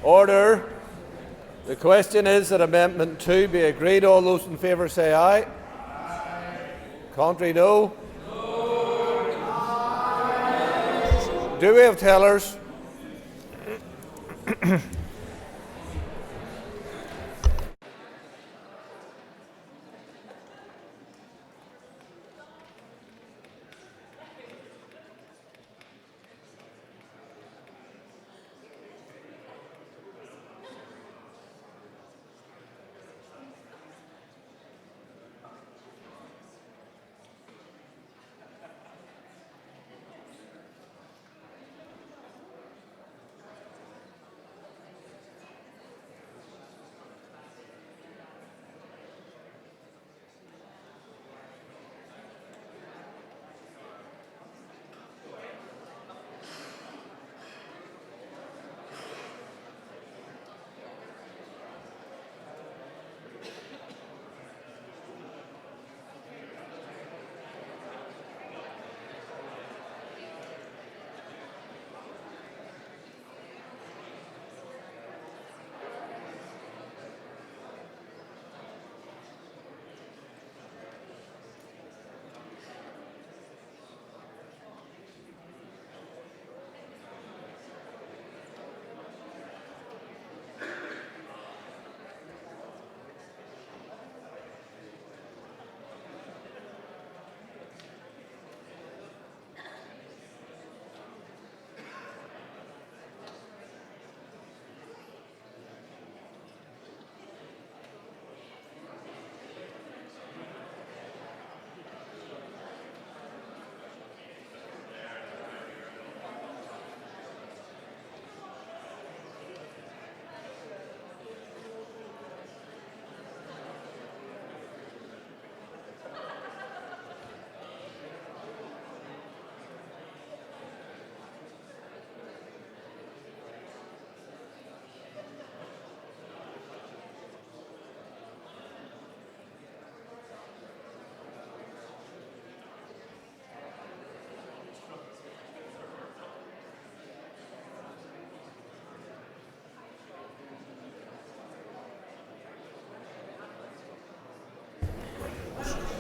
Order. The question is that Amendment 2 be agreed. All those in favour say aye. Aye. Contrary, no. No. Do we have tellers?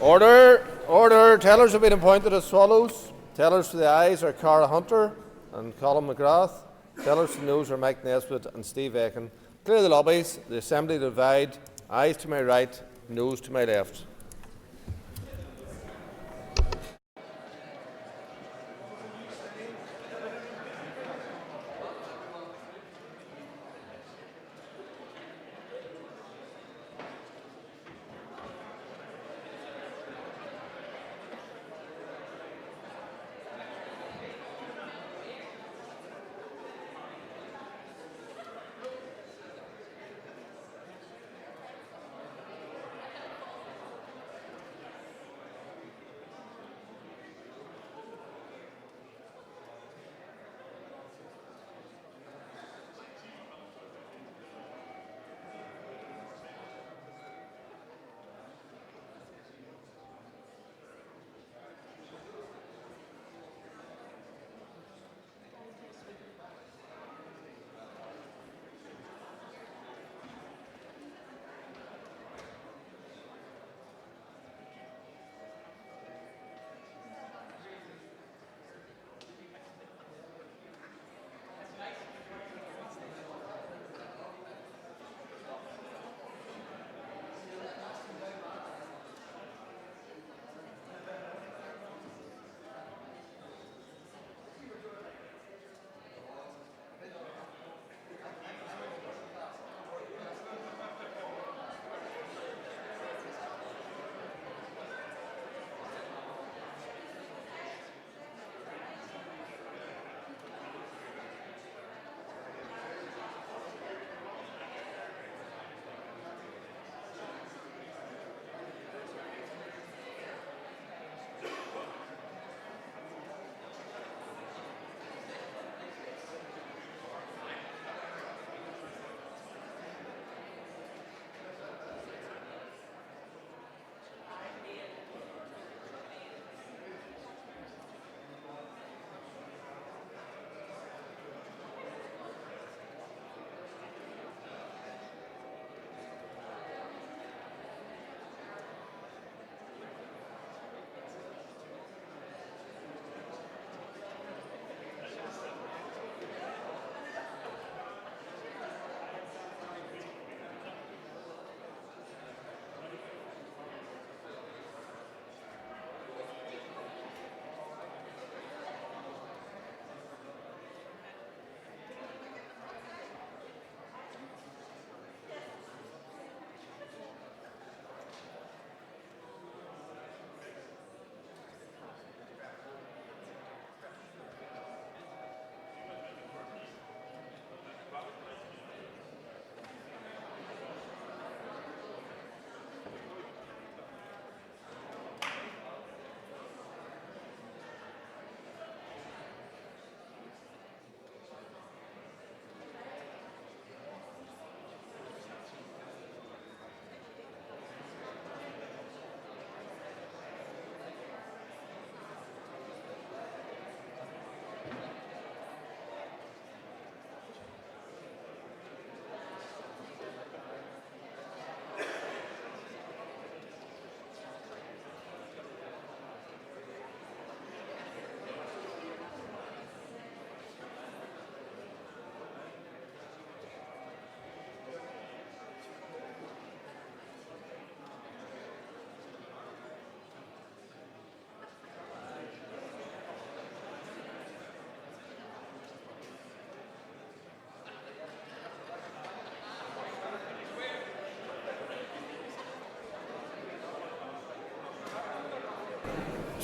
Order. Order. Tellers have been appointed as follows. Tellers for the ayes are Cara Hunter and Colin McGrath. Tellers for the noes are Mike Nesbitt and Steve Aiken. Clear the lobbies. The Assembly divide. Ayes to my right, noes to my left.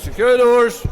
Secure the doors.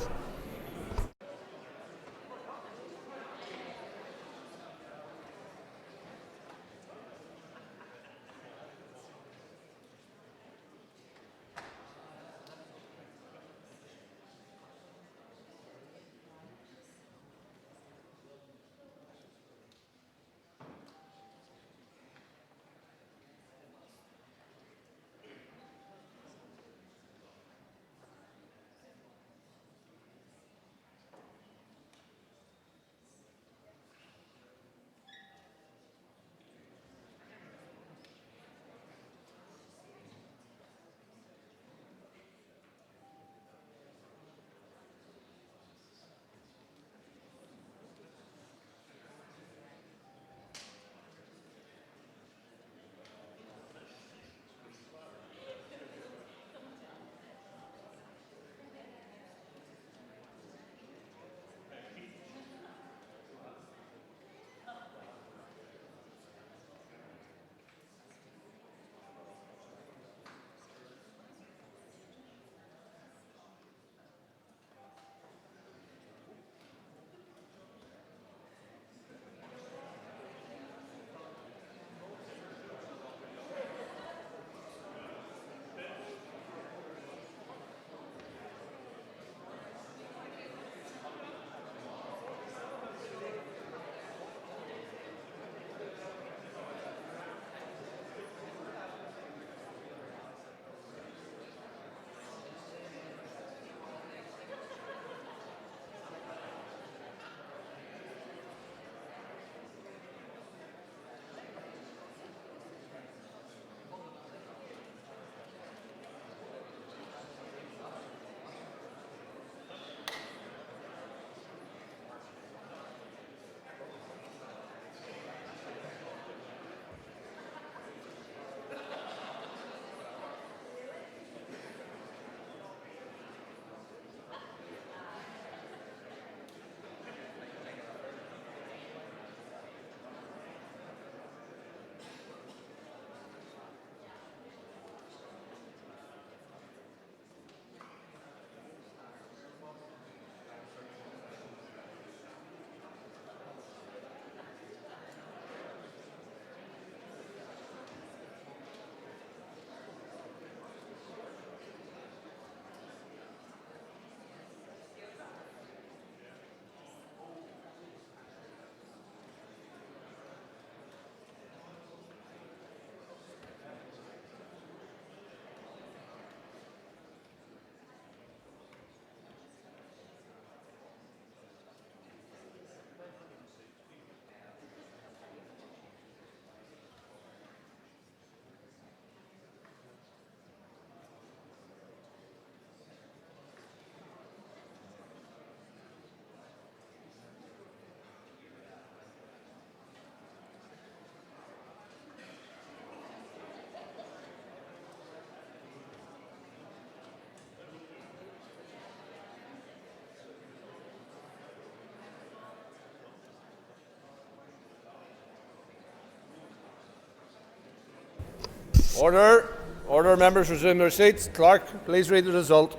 Order. Order. Members resume their seats. Clerk, please read the result.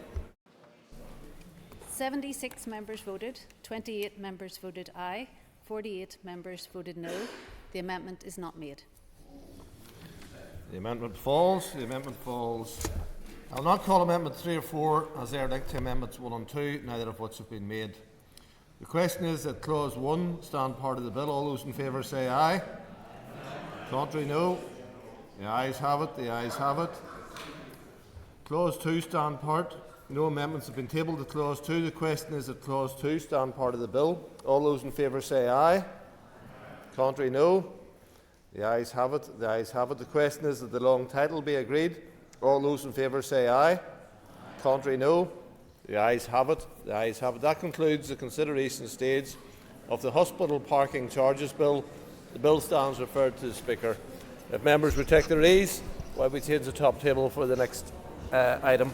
76 members voted, 28 members voted aye, 48 members voted no. The amendment is not made. The amendment falls. The amendment falls. I will not call Amendment 3 or 4 as they are linked to Amendments 1 and 2, neither of which have been made. The question is that Clause 1 stand part of the bill. All those in favour say aye. Aye. Contrary, no. The ayes have it. The ayes have it. Clause 2 stand part. No amendments have been tabled to Clause 2. The question is that Clause 2 stand part of the bill. All those in favour say aye. Aye. Contrary, no. The ayes have it. The ayes have it. The question is that the long title be agreed. All those in favour say aye. Aye. Contrary, no. The ayes have it. The ayes have it. That concludes the consideration stage of the Hospital Parking Charges Bill. The bill stands referred to the Speaker. If members would take their ease while we change the top table for the next item.